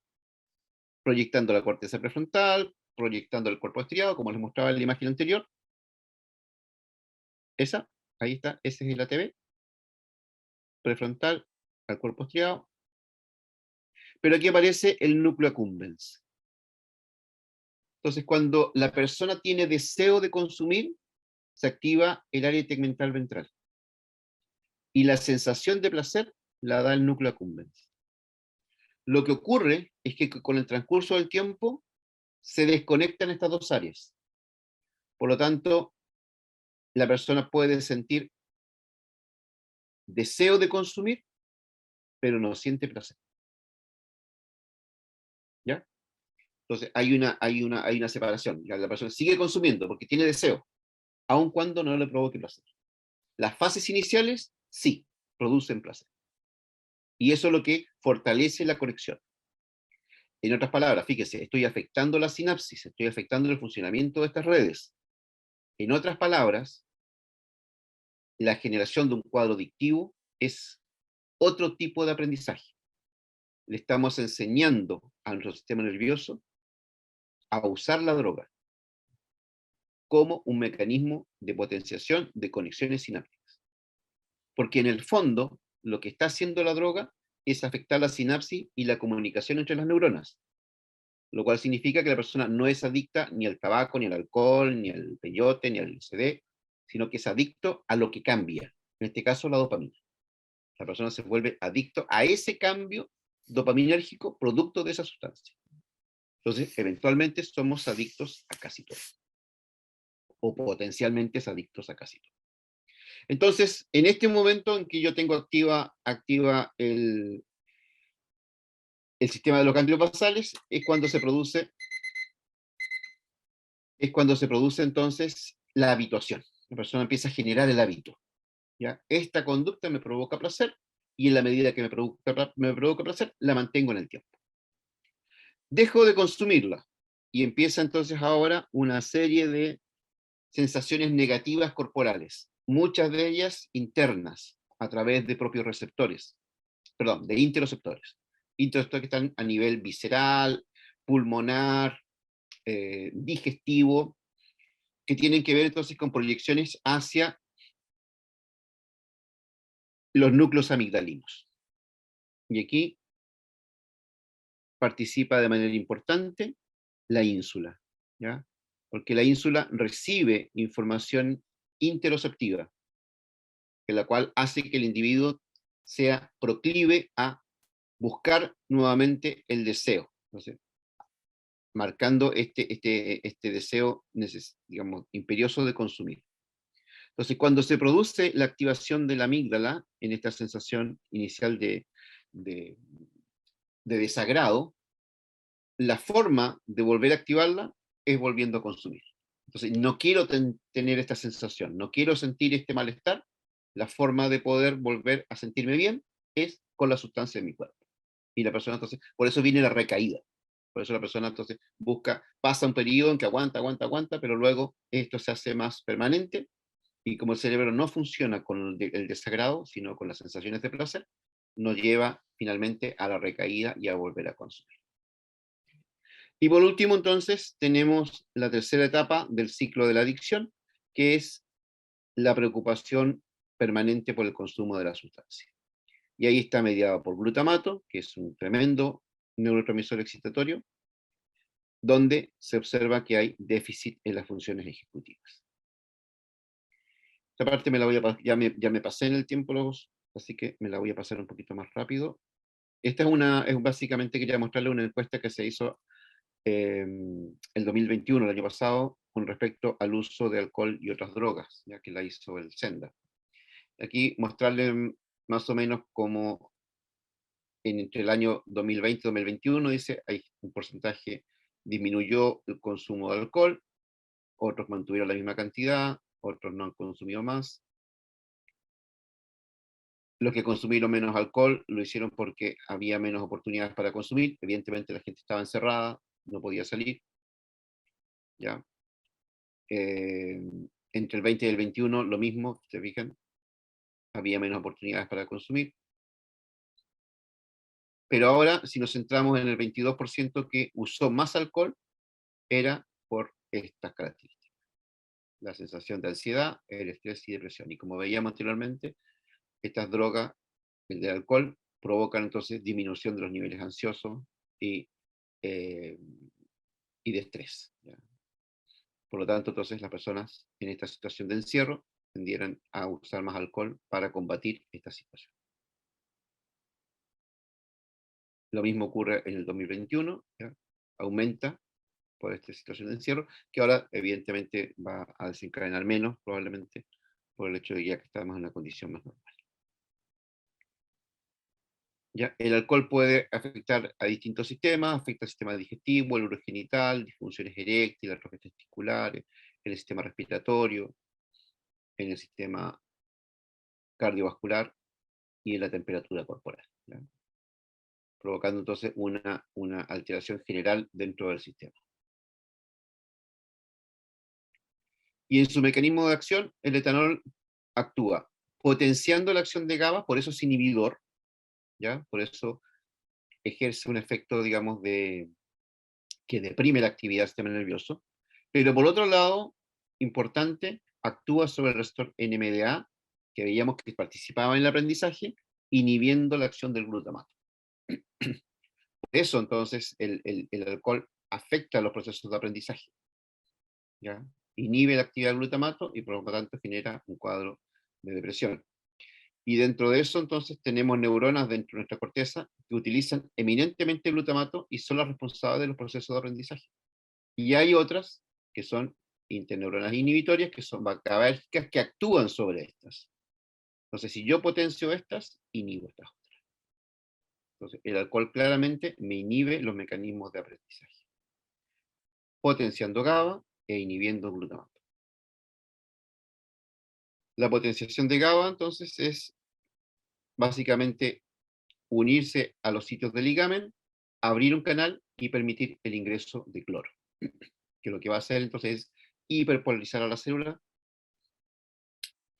proyectando la corteza prefrontal, proyectando el cuerpo estriado, como les mostraba en la imagen anterior. Esa, ahí está, ese es el ATV, prefrontal al cuerpo estriado. Pero aquí aparece el núcleo accumbens. Entonces, cuando la persona tiene deseo de consumir, se activa el área tegmental ventral. Y la sensación de placer la da el núcleo accumbens. Lo que ocurre es que con el transcurso del tiempo se desconectan estas dos áreas. Por lo tanto, la persona puede sentir deseo de consumir, pero no siente placer. ¿Ya? Entonces hay una separación. ¿Ya? La persona sigue consumiendo porque tiene deseo, aun cuando no le provoque placer. Las fases iniciales, sí, producen placer. Y eso es lo que fortalece la conexión. En otras palabras, fíjese, estoy afectando la sinapsis, estoy afectando el funcionamiento de estas redes. En otras palabras, la generación de un cuadro adictivo es otro tipo de aprendizaje. Le estamos enseñando a nuestro sistema nervioso a usar la droga como un mecanismo de potenciación de conexiones sinápticas. Porque en el fondo, lo que está haciendo la droga es afectar la sinapsis y la comunicación entre las neuronas, lo cual significa que la persona no es adicta ni al tabaco, ni al alcohol, ni al peyote, ni al LSD, sino que es adicto a lo que cambia, en este caso la dopamina. La persona se vuelve adicto a ese cambio dopaminérgico producto de esa sustancia. Entonces, eventualmente somos adictos a casi todo, o potencialmente adictos a casi todo. Entonces, en este momento en que yo tengo activa el sistema de los ganglios basales, es cuando se produce entonces la habituación. La persona empieza a generar el hábito. ¿Ya? Esta conducta me provoca placer y en la medida que me provoca placer, la mantengo en el tiempo. Dejo de consumirla y empieza entonces ahora una serie de sensaciones negativas corporales, muchas de ellas internas, a través de propios receptores, perdón, de interoceptores. Interoceptores que están a nivel visceral, pulmonar, digestivo, que tienen que ver entonces con proyecciones hacia los núcleos amigdalinos. Y aquí participa de manera importante la ínsula, ¿ya? Porque la ínsula recibe información interoceptiva, en la cual hace que el individuo sea proclive a buscar nuevamente el deseo. Entonces, marcando este deseo, digamos, imperioso de consumir. Entonces, cuando se produce la activación de la amígdala, en esta sensación inicial de desagrado, la forma de volver a activarla es volviendo a consumir. Entonces, no quiero tener esta sensación, no quiero sentir este malestar. La forma de poder volver a sentirme bien es con la sustancia de mi cuerpo. Y la persona entonces, por eso viene la recaída. Por eso la persona entonces pasa un periodo en que aguanta, pero luego esto se hace más permanente y como el cerebro no funciona con el desagrado, sino con las sensaciones de placer, nos lleva finalmente a la recaída y a volver a consumir. Y por último, entonces, tenemos la tercera etapa del ciclo de la adicción, que es la preocupación permanente por el consumo de la sustancia. Y ahí está mediada por glutamato, que es un tremendo neurotransmisor excitatorio, donde se observa que hay déficit en las funciones ejecutivas. Esta parte ya me pasé en el tiempo, así que me la voy a pasar un poquito más rápido. Esta es básicamente quería mostrarle una encuesta que se hizo el 2021, el año pasado, con respecto al uso de alcohol y otras drogas, ya que la hizo el Senda. Aquí mostrarle más o menos cómo entre el año 2020 y 2021, dice, hay un porcentaje, disminuyó el consumo de alcohol, otros mantuvieron la misma cantidad, otros no han consumido más. Los que consumieron menos alcohol lo hicieron porque había menos oportunidades para consumir. Evidentemente la gente estaba encerrada, no podía salir. ¿Ya? Eh, Entre el 20 y el 21 lo mismo, ¿se fijan? Había menos oportunidades para consumir. Pero ahora, si nos centramos en el 22% que usó más alcohol, era por estas características. La sensación de ansiedad, el estrés y depresión. Y como veíamos anteriormente, estas drogas, el de alcohol, provocan entonces disminución de los niveles ansiosos y, eh, y de estrés. ¿Ya? Por lo tanto, entonces las personas en esta situación de encierro tendieran a usar más alcohol para combatir esta situación. Lo mismo ocurre en el 2021, ¿ya? Aumenta por esta situación de encierro, que ahora evidentemente va a desencadenar menos, probablemente, por el hecho de ya que estamos en una condición más normal. ¿Ya? El alcohol puede afectar a distintos sistemas, afecta al sistema digestivo, el urogenital, disfunciones eréctiles, atrofias testiculares, en el sistema respiratorio, en el sistema cardiovascular y en la temperatura corporal, ¿ya? Provocando entonces una alteración general dentro del sistema. Y en su mecanismo de acción, el etanol actúa potenciando la acción de GABA, por eso es inhibidor, ¿ya? Por eso ejerce un efecto, digamos, que deprime la actividad del sistema nervioso, pero por otro lado, importante, actúa sobre el receptor NMDA, que veíamos que participaba en el aprendizaje, inhibiendo la acción del glutamato. Por eso, entonces, el alcohol afecta los procesos de aprendizaje, ¿ya? Inhibe la actividad del glutamato y por lo tanto genera un cuadro de depresión. Y dentro de eso, entonces, tenemos neuronas dentro de nuestra corteza que utilizan eminentemente el glutamato y son las responsables de los procesos de aprendizaje. Y hay otras que son interneuronas inhibitorias, que son GABAérgicas, que actúan sobre estas. Entonces, si yo potencio estas, inhibo estas otras. Entonces, el alcohol claramente me inhibe los mecanismos de aprendizaje, potenciando GABA e inhibiendo glutamato. La potenciación de GABA, entonces, es básicamente unirse a los sitios de ligamen, abrir un canal y permitir el ingreso de cloro. Que lo que va a hacer entonces es hiperpolarizar a la célula.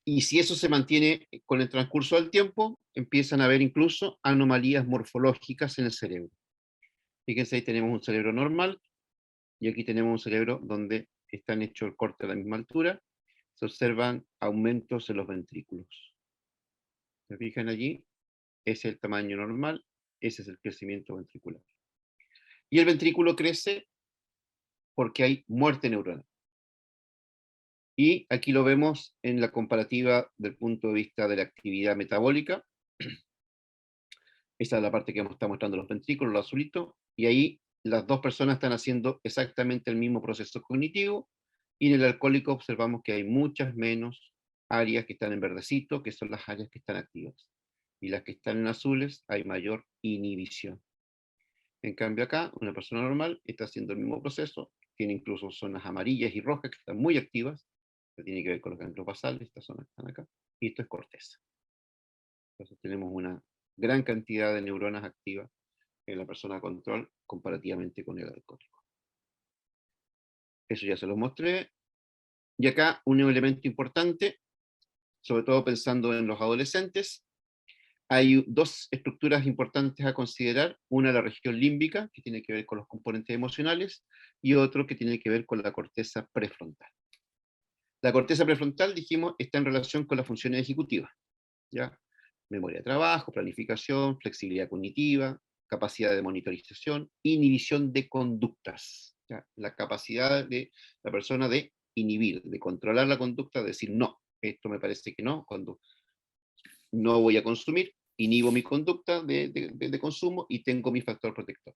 Y si eso se mantiene con el transcurso del tiempo, empiezan a haber incluso anomalías morfológicas en el cerebro. Fíjense, ahí tenemos un cerebro normal y aquí tenemos un cerebro donde están hechos el corte a la misma altura. Se observan aumentos en los ventrículos. ¿Se fijan allí? Ese es el tamaño normal, ese es el crecimiento ventricular. Y el ventrículo crece porque hay muerte neuronal. Y aquí lo vemos en la comparativa del punto de vista de la actividad metabólica. Esa es la parte que está mostrando los ventrículos, lo azulito, y ahí las dos personas están haciendo exactamente el mismo proceso cognitivo, y en el alcohólico observamos que hay muchas menos áreas que están en verdecito, que son las áreas que están activas. Y las que están en azules hay mayor inhibición. En cambio acá, una persona normal está haciendo el mismo proceso, tiene incluso zonas amarillas y rojas que están muy activas, que tiene que ver con los ganglios basales, estas zonas que están acá, y esto es corteza. Entonces tenemos una gran cantidad de neuronas activas en la persona control comparativamente con el alcohólico. Eso ya se los mostré. Y acá un elemento importante, sobre todo pensando en los adolescentes, hay dos estructuras importantes a considerar. Una, la región límbica, que tiene que ver con los componentes emocionales, y otro que tiene que ver con la corteza prefrontal. La corteza prefrontal, dijimos, está en relación con las funciones ejecutivas, ¿ya? Memoria de trabajo, planificación, flexibilidad cognitiva, capacidad de monitorización, inhibición de conductas, ¿ya? La capacidad de la persona de inhibir, de controlar la conducta, de decir, no, esto me parece que no, cuando no voy a consumir, inhibo mi conducta de consumo y tengo mi factor protector.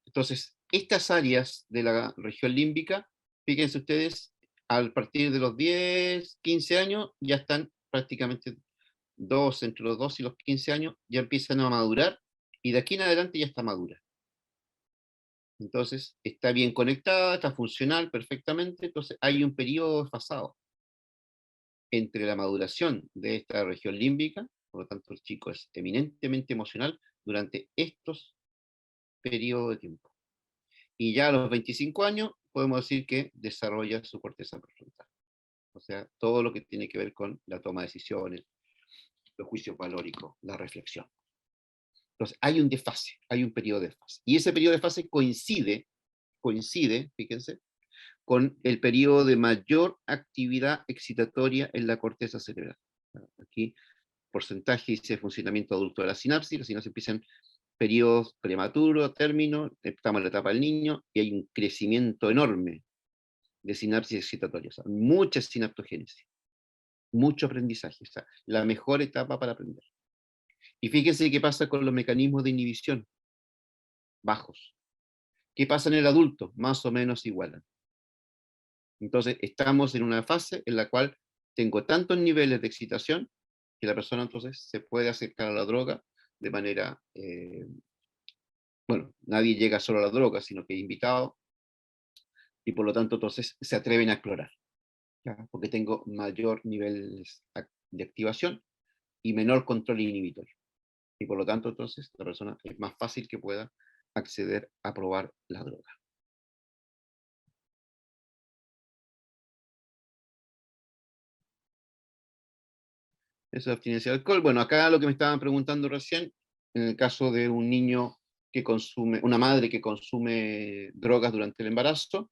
Entonces, estas áreas de la región límbica, fíjense ustedes, a partir de los 10, 15 años, ya están prácticamente entre los 2 y los 15 años, ya empiezan a madurar, y de aquí en adelante ya está madura. Entonces, está bien conectada, está funcional perfectamente, entonces hay un periodo desfasado. entre la maduración de esta región límbica, por lo tanto el chico es eminentemente emocional durante estos periodos de tiempo. Y ya a los 25 años podemos decir que desarrolla su corteza prefrontal. O sea, todo lo que tiene que ver con la toma de decisiones, los juicios valóricos, la reflexión. Entonces, hay un desfase, hay un periodo de desfase. Y ese periodo de desfase coincide, fíjense, con el periodo de mayor actividad excitatoria en la corteza cerebral. Aquí, porcentaje dice funcionamiento adulto de la sinapsis empiezan periodos prematuros, término, estamos en la etapa del niño, y hay un crecimiento enorme de sinapsis excitatorias, o sea, mucha sinaptogénesis, mucho aprendizaje, o sea, la mejor etapa para aprender. Y fíjense qué pasa con los mecanismos de inhibición, bajos. ¿Qué pasa en el adulto? Más o menos igual. Entonces, estamos en una fase en la cual tengo tantos niveles de excitación que la persona entonces se puede acercar a la droga de manera, bueno, nadie llega solo a la droga, sino que es invitado, y por lo tanto entonces se atreven a explorar, ¿ya? Porque tengo mayor nivel de activación y menor control inhibitorio. Y por lo tanto entonces la persona es más fácil que pueda acceder a probar la droga. Eso es abstinencia de alcohol. Bueno, acá lo que me estaban preguntando recién, en el caso de un niño que consume, una madre que consume drogas durante el embarazo,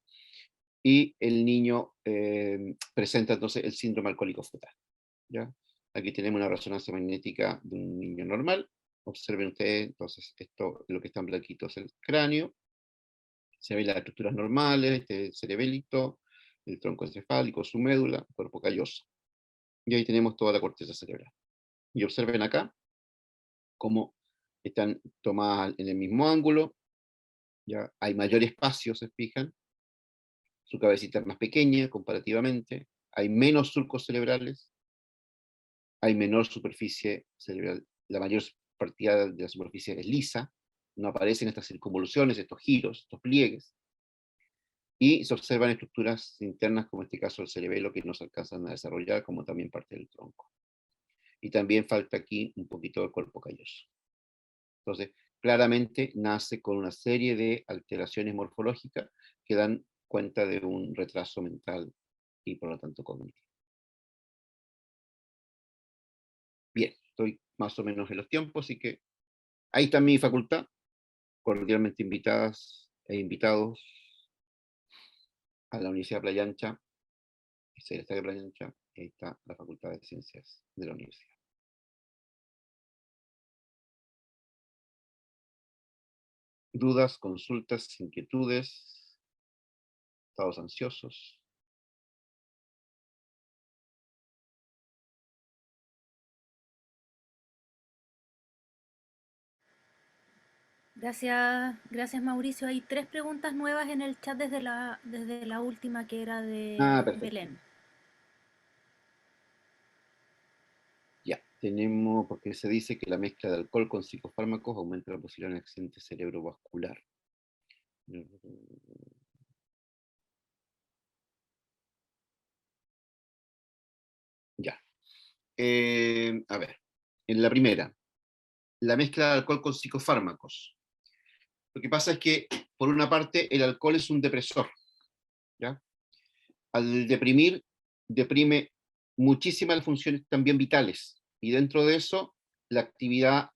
y el niño presenta entonces el síndrome alcohólico fetal, ¿ya? Aquí tenemos una resonancia magnética de un niño normal. Observen ustedes, entonces, esto, lo que está en blanquito es el cráneo. Se ven las estructuras normales, este cerebelito, el tronco encefálico, su médula, cuerpo calloso. Y ahí tenemos toda la corteza cerebral. Y observen acá cómo están tomadas en el mismo ángulo, ya hay mayor espacio, se fijan, su cabecita es más pequeña comparativamente, hay menos surcos cerebrales, hay menor superficie cerebral, la mayor partida de la superficie es lisa, no aparecen estas circunvoluciones, estos giros, estos pliegues, y se observan estructuras internas, como en este caso el cerebelo, que no se alcanzan a desarrollar, como también parte del tronco. Y también falta aquí un poquito del cuerpo calloso. Entonces, claramente nace con una serie de alteraciones morfológicas que dan cuenta de un retraso mental y por lo tanto cognitivo. Bien, estoy más o menos en los tiempos, así que ahí está mi facultad, cordialmente invitadas e invitados a la Universidad de Playa Ancha, está de Playa Ancha, ahí está la Facultad de Ciencias de la Universidad. Dudas, consultas, inquietudes, estados ansiosos. Gracias Mauricio. Hay 3 preguntas nuevas en el chat desde la última que era de Perfecto. Belén. Ya, tenemos, porque se dice que la mezcla de alcohol con psicofármacos aumenta la posibilidad de un accidente cerebrovascular. Ya. A ver, en la primera, la mezcla de alcohol con psicofármacos. Lo que pasa es que, por una parte, el alcohol es un depresor, ¿ya? Al deprimir, deprime muchísimas funciones también vitales, y dentro de eso, la actividad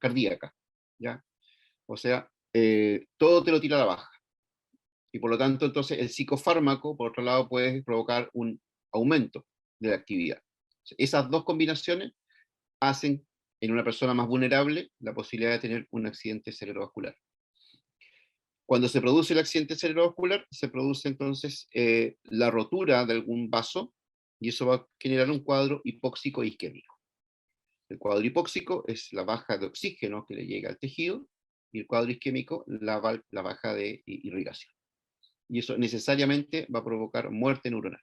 cardíaca, ¿ya? O sea, todo te lo tira a la baja. Y por lo tanto, entonces, el psicofármaco, por otro lado, puede provocar un aumento de la actividad. Esas dos combinaciones hacen en una persona más vulnerable la posibilidad de tener un accidente cerebrovascular. Cuando se produce el accidente cerebrovascular, se produce entonces la rotura de algún vaso, y eso va a generar un cuadro hipóxico e isquémico. El cuadro hipóxico es la baja de oxígeno que le llega al tejido, y el cuadro isquémico la baja de irrigación. Y eso necesariamente va a provocar muerte neuronal.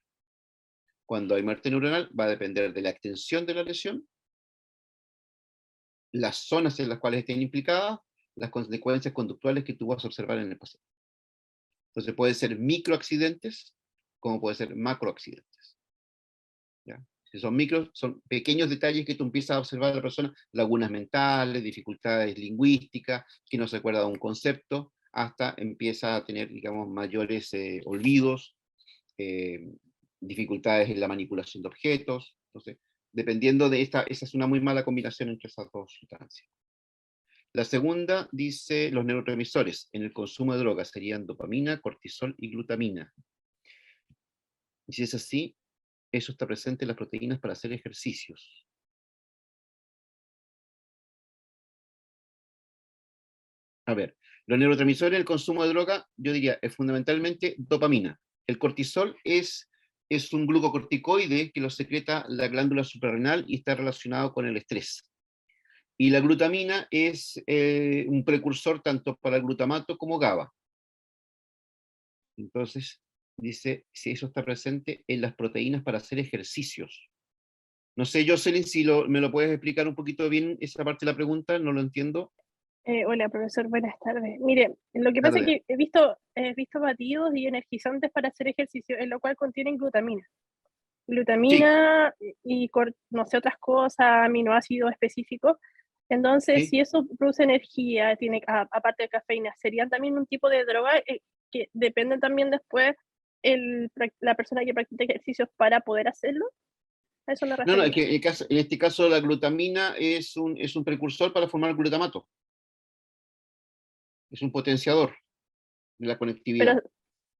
Cuando hay muerte neuronal, va a depender de la extensión de la lesión, las zonas en las cuales estén implicadas, las consecuencias conductuales que tú vas a observar en el paciente. Entonces pueden ser microaccidentes, como pueden ser macroaccidentes. ¿ya? Si son micros, son pequeños detalles que tú empiezas a observar de la persona, lagunas mentales, dificultades lingüísticas, que no se acuerda de un concepto, hasta empieza a tener, digamos, mayores olvidos, dificultades en la manipulación de objetos. Entonces, dependiendo de esa es una muy mala combinación entre esas dos sustancias. La segunda dice, los neurotransmisores en el consumo de drogas serían dopamina, cortisol y glutamina. Y si es así, eso está presente en las proteínas para hacer ejercicios. A ver, los neurotransmisores en el consumo de droga, yo diría, es fundamentalmente dopamina. El cortisol es un glucocorticoide que lo secreta la glándula suprarrenal y está relacionado con el estrés. Y la glutamina es un precursor tanto para el glutamato como GABA. Entonces, dice, si eso está presente en las proteínas para hacer ejercicios. No sé, Jocelyn, si me lo puedes explicar un poquito bien esa parte de la pregunta, no lo entiendo. Hola, profesor, buenas tardes. Mire, lo que pasa es que he visto batidos y energizantes para hacer ejercicio, en lo cual contienen glutamina. Glutamina y no sé, otras cosas, aminoácidos específicos. Entonces, Sí. si eso produce energía, tiene aparte de cafeína, ¿serían también un tipo de droga que depende también después la persona que practica ejercicios para poder hacerlo? A eso me No, refería. es que en este caso la glutamina es un precursor para formar glutamato. Es un potenciador de la conectividad.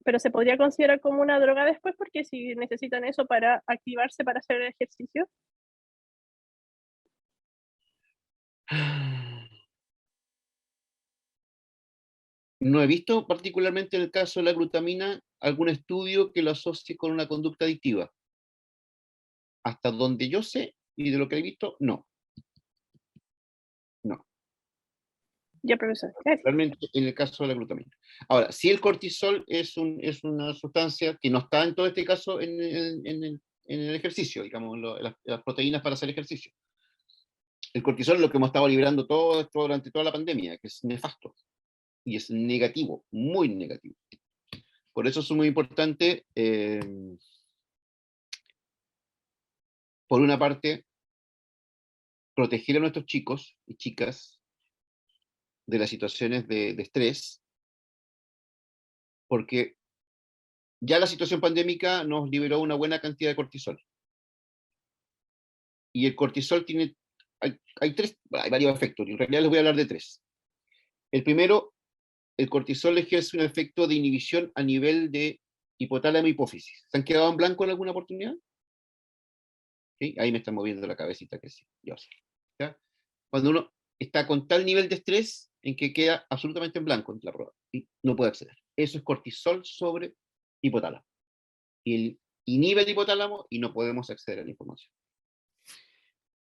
Pero se podría considerar como una droga después, porque si necesitan eso para activarse para hacer el ejercicio. No he visto particularmente en el caso de la glutamina algún estudio que lo asocie con una conducta adictiva. Hasta donde yo sé y de lo que he visto, no. No. Ya, profesor. Gracias. Realmente en el caso de la glutamina. Ahora, si el cortisol es una sustancia que no está en todo este caso en el ejercicio, digamos, las proteínas para hacer ejercicio. El cortisol es lo que hemos estado liberando todo durante toda la pandemia, que es nefasto. Y es negativo, muy negativo. Por eso es muy importante, por una parte, proteger a nuestros chicos y chicas de las situaciones de estrés, porque ya la situación pandémica nos liberó una buena cantidad de cortisol. Y el cortisol tiene, hay varios efectos, y en realidad les voy a hablar de tres. El primero, el cortisol ejerce un efecto de inhibición a nivel de hipotálamo y hipófisis. ¿Se han quedado en blanco en alguna oportunidad? ¿Sí? Ahí me está moviendo la cabecita que sí. ¿Ya? Cuando uno está con tal nivel de estrés en que queda absolutamente en blanco en la prueba y no puede acceder. Eso es cortisol sobre hipotálamo. Y él inhibe el hipotálamo y no podemos acceder a la información.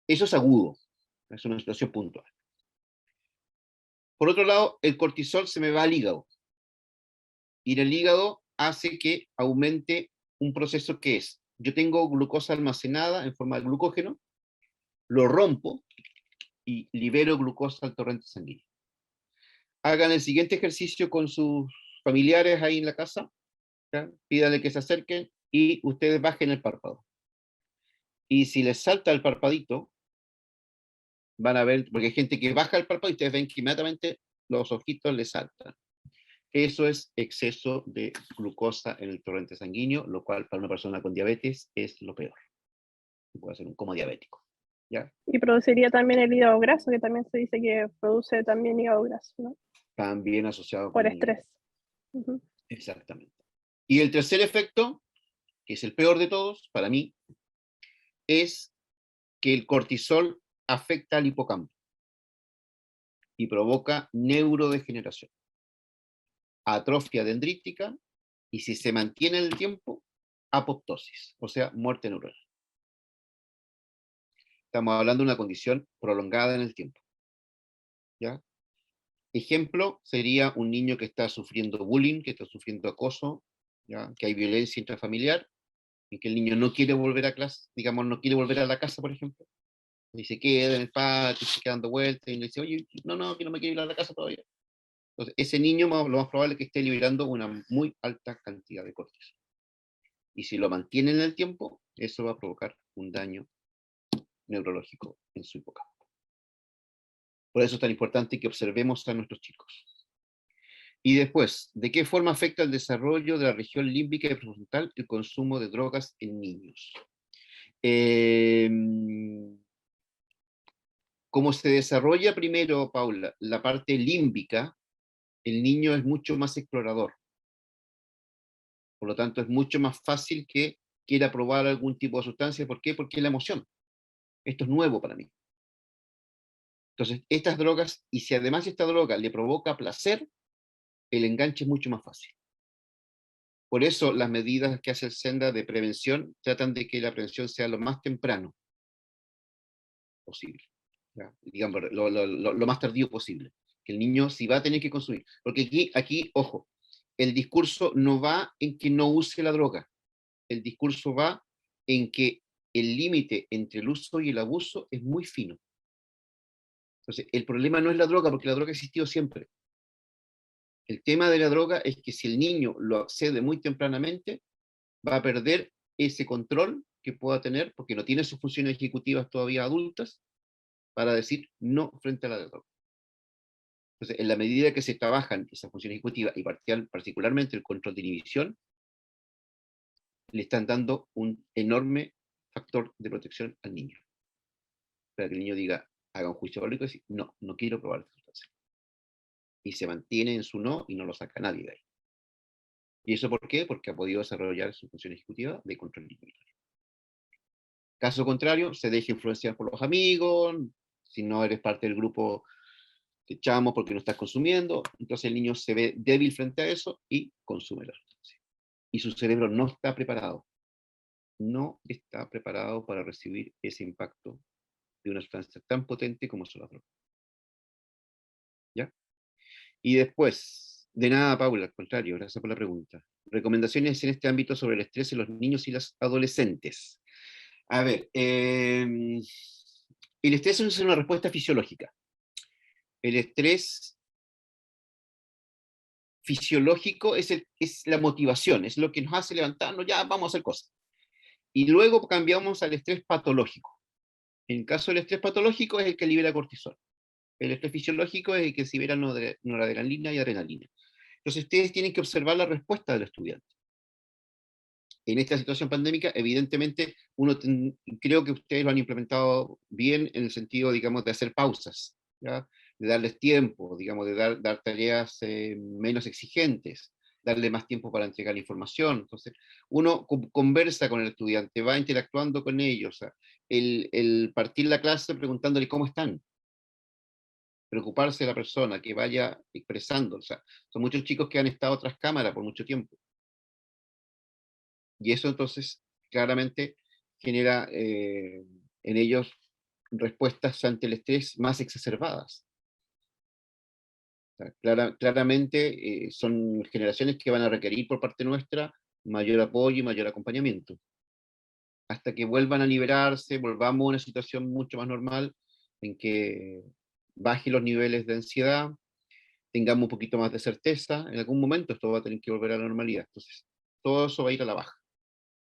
Eso es agudo, es una situación puntual. Por otro lado, el cortisol se me va al hígado. Y el hígado hace que aumente un proceso que es, yo tengo glucosa almacenada en forma de glucógeno, lo rompo y libero glucosa al torrente sanguíneo. Hagan el siguiente ejercicio con sus familiares ahí en la casa, ¿ya? Pídanle que se acerquen y ustedes bajen el párpado. Y si les salta el parpadito, van a ver, porque hay gente que baja el párpado y ustedes ven que inmediatamente los ojitos les saltan. Eso es exceso de glucosa en el torrente sanguíneo, lo cual para una persona con diabetes es lo peor. Puede ser un coma diabético. ¿Ya? Y produciría también el hígado graso, que también se dice que produce también hígado graso, ¿no? También asociado Por con estrés. Uh-huh. Exactamente. Y el tercer efecto, que es el peor de todos, para mí, es que el cortisol afecta al hipocampo y provoca neurodegeneración, atrofia dendrítica y si se mantiene en el tiempo, apoptosis, o sea, muerte neuronal. Estamos hablando de una condición prolongada en el tiempo. ¿Ya? Ejemplo sería un niño que está sufriendo bullying, que está sufriendo acoso, ¿ya? Que hay violencia intrafamiliar, y que el niño no quiere volver a clase, digamos, no quiere volver a la casa, por ejemplo, y se queda en el patio, se queda dando vueltas, y le dice, oye, no, que no me quiero ir a la casa todavía. Entonces, ese niño lo más probable es que esté liberando una muy alta cantidad de cortisol. Y si lo mantiene en el tiempo, eso va a provocar un daño neurológico en su hipocampo. Por eso es tan importante que observemos a nuestros chicos. Y después, ¿de qué forma afecta el desarrollo de la región límbica y prefrontal el consumo de drogas en niños? Como se desarrolla primero, Paula, la parte límbica, el niño es mucho más explorador. Por lo tanto, es mucho más fácil que quiera probar algún tipo de sustancia. ¿Por qué? Porque es la emoción. Esto es nuevo para mí. Entonces, estas drogas, y si además esta droga le provoca placer, el enganche es mucho más fácil. Por eso las medidas que hace el Senda de prevención tratan de que la prevención sea lo más temprano posible. ¿Ya? Digamos, lo más tardío posible. Que el niño si va a tener que consumir. Porque aquí, ojo, el discurso no va en que no use la droga. El discurso va en que el límite entre el uso y el abuso es muy fino. Entonces, el problema no es la droga, porque la droga ha existido siempre. El tema de la droga es que si el niño lo accede muy tempranamente, va a perder ese control que pueda tener, porque no tiene sus funciones ejecutivas todavía adultas, para decir no frente a la droga. Entonces, en la medida que se trabajan esas funciones ejecutivas, y particularmente el control de inhibición, le están dando un enorme factor de protección al niño. Para que el niño diga, haga un juicio valórico y decir, no, no quiero probar esta sustancia. Y se mantiene en su no y no lo saca nadie de ahí. ¿Y eso por qué? Porque ha podido desarrollar su función ejecutiva de control inhibitorio. Caso contrario, se deja influenciar por los amigos, si no eres parte del grupo, te echamos porque no estás consumiendo, entonces el niño se ve débil frente a eso y consume la sustancia. Y su cerebro no está preparado. No está preparado para recibir ese impacto de una sustancia tan potente como son las drogas. ¿Ya? Y después, de nada, Paula, al contrario, gracias por la pregunta. Recomendaciones en este ámbito sobre el estrés en los niños y las adolescentes. A ver, el estrés es una respuesta fisiológica. El estrés fisiológico es la motivación, es lo que nos hace levantarnos, ya vamos a hacer cosas. Y luego cambiamos al estrés patológico. En el caso del estrés patológico es el que libera cortisol. El estrés fisiológico es el que libera noradrenalina y adrenalina. Entonces ustedes tienen que observar la respuesta del estudiante. En esta situación pandémica, evidentemente, creo que ustedes lo han implementado bien en el sentido, digamos, de hacer pausas, ¿ya? De darles tiempo, digamos, de dar tareas menos exigentes, darle más tiempo para entregar la información. Entonces, uno conversa con el estudiante, va interactuando con ellos. O sea, el partir la clase preguntándole cómo están, preocuparse de la persona, que vaya expresando. O sea, son muchos chicos que han estado tras cámara por mucho tiempo. Y eso entonces claramente genera en ellos respuestas ante el estrés más exacerbadas. O sea, claramente son generaciones que van a requerir por parte nuestra mayor apoyo y mayor acompañamiento. Hasta que vuelvan a liberarse, volvamos a una situación mucho más normal, en que bajen los niveles de ansiedad, tengamos un poquito más de certeza, en algún momento esto va a tener que volver a la normalidad. Entonces, todo eso va a ir a la baja.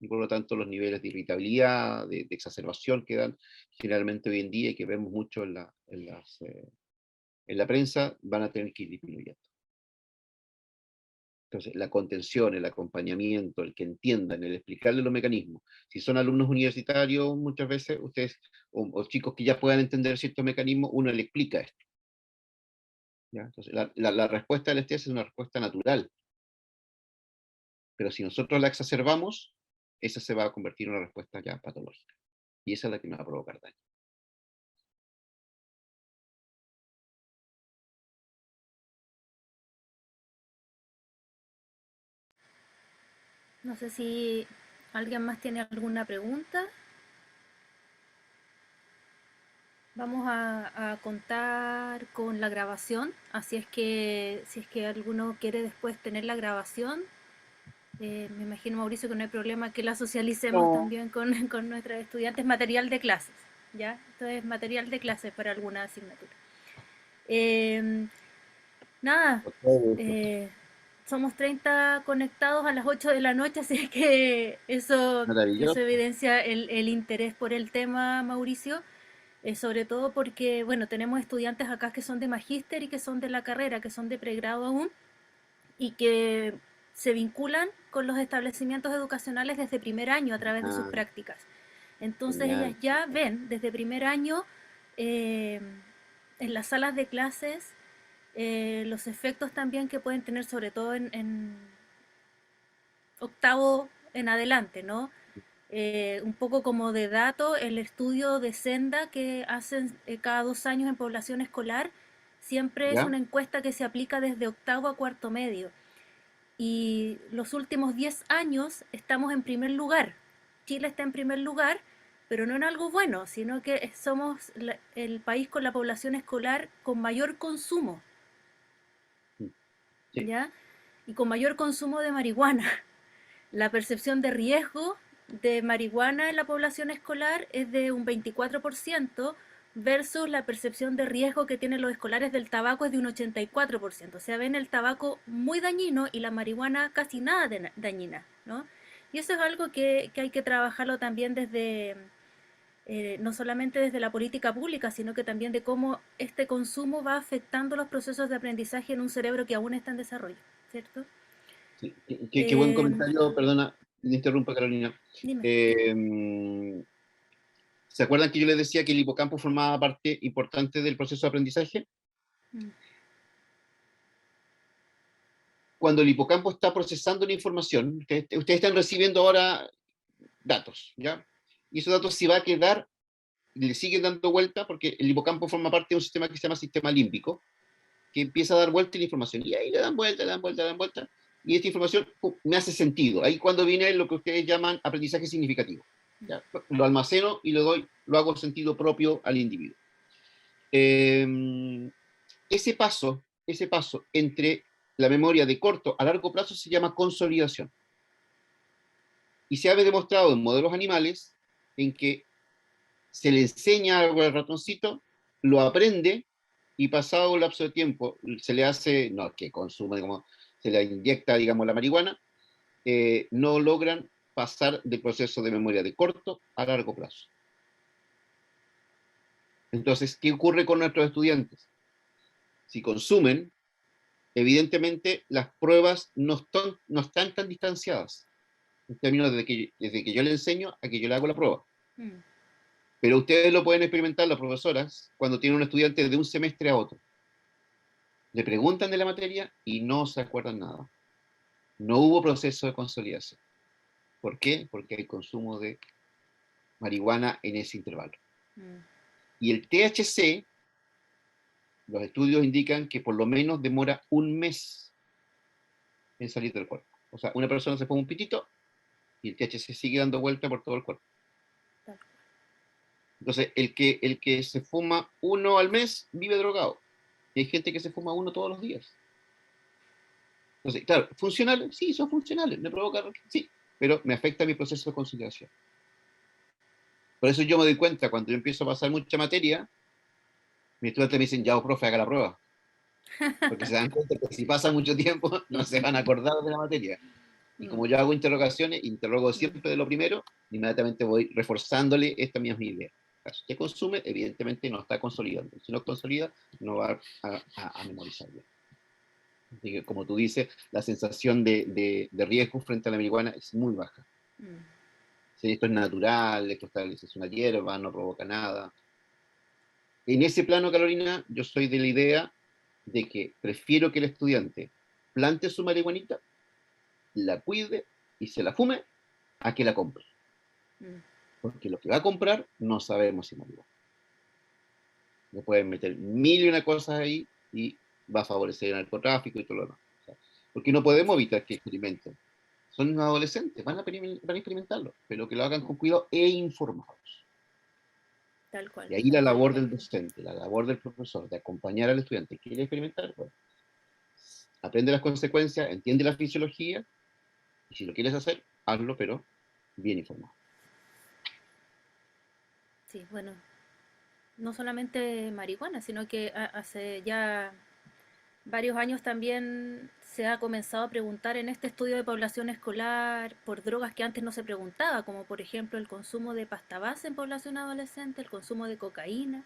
Y por lo tanto los niveles de irritabilidad, de exacerbación que dan generalmente hoy en día y que vemos mucho en la prensa, van a tener que ir disminuyendo. Entonces, la contención, el acompañamiento, el que entiendan, el explicarle los mecanismos. Si son alumnos universitarios, muchas veces ustedes, o chicos que ya puedan entender ciertos mecanismos, uno le explica esto. ¿Ya? Entonces, la respuesta del estrés es una respuesta natural. Pero si nosotros la exacerbamos, esa se va a convertir en una respuesta ya patológica. Y esa es la que me va a provocar daño. No sé si alguien más tiene alguna pregunta. Vamos a contar con la grabación, así es que si es que alguno quiere después tener la grabación, me imagino, Mauricio, que no hay problema que la socialicemos también con nuestros estudiantes, material de clases, ¿ya? Esto es material de clases para alguna asignatura. Nada, somos 30 conectados a las 8 de la noche, así que eso Maravilloso. evidencia el interés por el tema, Mauricio. Sobre todo porque, bueno, tenemos estudiantes acá que son de magíster y que son de la carrera, que son de pregrado aún, y que se vinculan con los establecimientos educacionales desde primer año a través de sus Ah, prácticas. Entonces genial. ellas ya ven desde primer año en las salas de clases los efectos también que pueden tener, sobre todo en octavo en adelante, ¿no? Un poco como de dato, el estudio de Senda que hacen cada 2 años en población escolar, siempre es ¿Ya? una encuesta que se aplica desde octavo a cuarto medio. Y los últimos 10 años estamos en primer lugar. Chile está en primer lugar, pero no en algo bueno, sino que somos el país con la población escolar con mayor consumo, Sí. ¿ya? Y con mayor consumo de marihuana. La percepción de riesgo de marihuana en la población escolar es de un 24% versus la percepción de riesgo que tienen los escolares del tabaco es de un 84%. O sea, ven el tabaco muy dañino y la marihuana casi nada dañina, ¿no? Y eso es algo que hay que trabajarlo también desde, no solamente desde la política pública, sino que también de cómo este consumo va afectando los procesos de aprendizaje en un cerebro que aún está en desarrollo, ¿cierto? Sí, qué buen comentario, perdona, me interrumpa Carolina. Dime. ¿Se acuerdan que yo les decía que el hipocampo formaba parte importante del proceso de aprendizaje? Mm. Cuando el hipocampo está procesando la información, ustedes están recibiendo ahora datos, ¿ya? Y esos datos se va a quedar, le siguen dando vuelta, porque el hipocampo forma parte de un sistema que se llama sistema límbico, que empieza a dar vuelta la información, y ahí le dan vuelta, le dan vuelta, le dan vuelta, y esta información me hace sentido. Ahí cuando viene lo que ustedes llaman aprendizaje significativo. ¿Ya? Lo almaceno y lo hago sentido propio al individuo. Ese paso entre la memoria de corto a largo plazo se llama consolidación. Y se ha demostrado en modelos animales en que se le enseña algo al ratoncito, lo aprende y pasado un lapso de tiempo se le hace, no, que consume, como se le inyecta, digamos, la marihuana, no logran pasar del proceso de memoria de corto a largo plazo. Entonces, ¿qué ocurre con nuestros estudiantes? Si consumen, evidentemente las pruebas no están tan distanciadas, en términos desde que yo le enseño a que yo le hago la prueba. Mm. Pero ustedes lo pueden experimentar, las profesoras, cuando tienen un estudiante de un semestre a otro. Le preguntan de la materia y no se acuerdan nada. No hubo proceso de consolidación. ¿Por qué? Porque hay consumo de marihuana en ese intervalo. Mm. Y el THC, los estudios indican que por lo menos demora un mes en salir del cuerpo. O sea, una persona se pone un pitito y el THC sigue dando vuelta por todo el cuerpo. Entonces, el que se fuma uno al mes vive drogado. Y hay gente que se fuma uno todos los días. Entonces, claro, ¿funcionales? Sí, son funcionales. ¿Me provoca? Sí, pero me afecta mi proceso de conciliación. Por eso yo me doy cuenta, cuando yo empiezo a pasar mucha materia, mis estudiantes me dicen, ya, profe, haga la prueba. Porque se dan cuenta que si pasa mucho tiempo, no se van a acordar de la materia. Y como yo hago interrogaciones, interrogo siempre de lo primero, inmediatamente voy reforzándole esta misma idea. Si usted consume, evidentemente no está consolidando. Si no consolida, no va a memorizar bien. Así que, como tú dices, la sensación de riesgo frente a la marihuana es muy baja. Si esto es natural, esto es una hierba, no provoca nada. En ese plano, Carolina, yo soy de la idea de que prefiero que el estudiante plante su marihuanita, la cuide y se la fume a que la compre. Porque lo que va a comprar no sabemos si marihuana. Le pueden meter mil y una cosas ahí y va a favorecer el narcotráfico y todo lo demás. O sea, porque no podemos evitar que experimenten. Son adolescentes, van a experimentarlo, pero que lo hagan con cuidado e informados. Tal cual. Y ahí la labor del docente, la labor del profesor, de acompañar al estudiante. ¿Quiere experimentar? Bueno, aprende las consecuencias, entiende la fisiología, y si lo quieres hacer, hazlo, pero bien informado. Sí, bueno, no solamente marihuana, sino que hace ya varios años también se ha comenzado a preguntar en este estudio de población escolar por drogas que antes no se preguntaba, como por ejemplo el consumo de pasta base en población adolescente, el consumo de cocaína,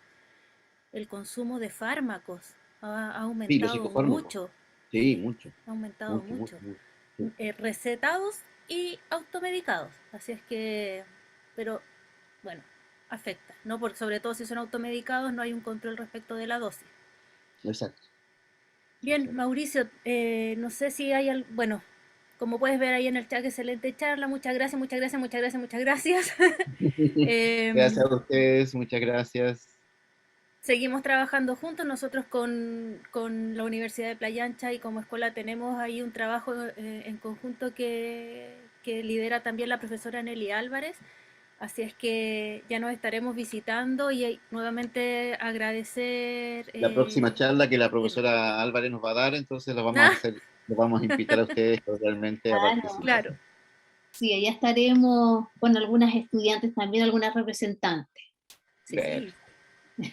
el consumo de fármacos. Ha Sí, los aumentado psicofármacos. mucho, Sí, mucho, ha aumentado mucho, mucho. mucho, mucho. Sí. Recetados y automedicados. Así es que, pero bueno, afecta, ¿no? Porque sobre todo si son automedicados no hay un control respecto de la dosis. Exacto. Bien, Exacto. Mauricio, no sé si hay bueno, como puedes ver ahí en el chat, excelente charla, muchas gracias, muchas gracias, muchas gracias, muchas gracias. Gracias a ustedes, muchas gracias. Seguimos trabajando juntos, nosotros con la Universidad de Playa Ancha y como escuela tenemos ahí un trabajo en conjunto que lidera también la profesora Nelly Álvarez, así es que ya nos estaremos visitando y nuevamente agradecer... La próxima charla que la dime. profesora Álvarez nos va a dar, entonces lo vamos a hacer, lo vamos a invitar a ustedes cordialmente a Claro. participar. Claro, Sí, allá estaremos con algunas estudiantes también, algunas representantes. Sí. Perfecto,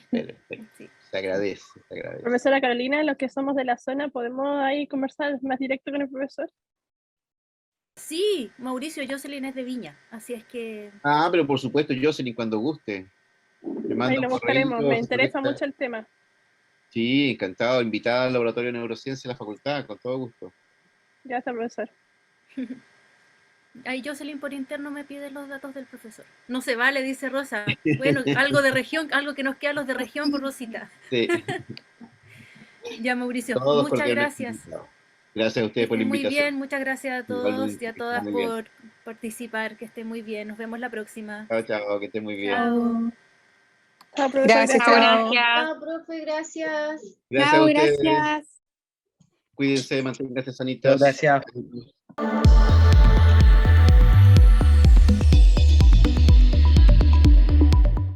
perfecto. sí. Se agradece, se agradece. Profesora Carolina, los que somos de la zona, ¿podemos ahí conversar más directo con el profesor? Sí, Mauricio, Jocelyn es de Viña, así es que Ah, pero por supuesto, Jocelyn, cuando guste. Me Ahí manda lo un buscaremos, correo, me se interesa conecta. mucho el tema. Sí, encantado, invitada al Laboratorio de Neurociencia de la facultad, con todo gusto. Ya está, profesor. ahí Jocelyn por interno me pide los datos del profesor. No se vale, dice Rosa. Bueno, algo de región, algo que nos queda a los de región por Rosita. Sí, Ya, Mauricio, todos muchas cordialmente gracias. invitados. Gracias a Que ustedes por la estén muy invitación. bien, muchas gracias a todos y Igualmente, a que estén todas muy bien. por participar, que estén muy bien. Nos vemos la próxima. Chao, chao, que estén muy bien. Chao. Chao, profesor. Gracias, Gracias. gracias. Chao, profe, gracias. Gracias a Chao, ustedes. gracias. Cuídense, manténganse sanitas. Gracias.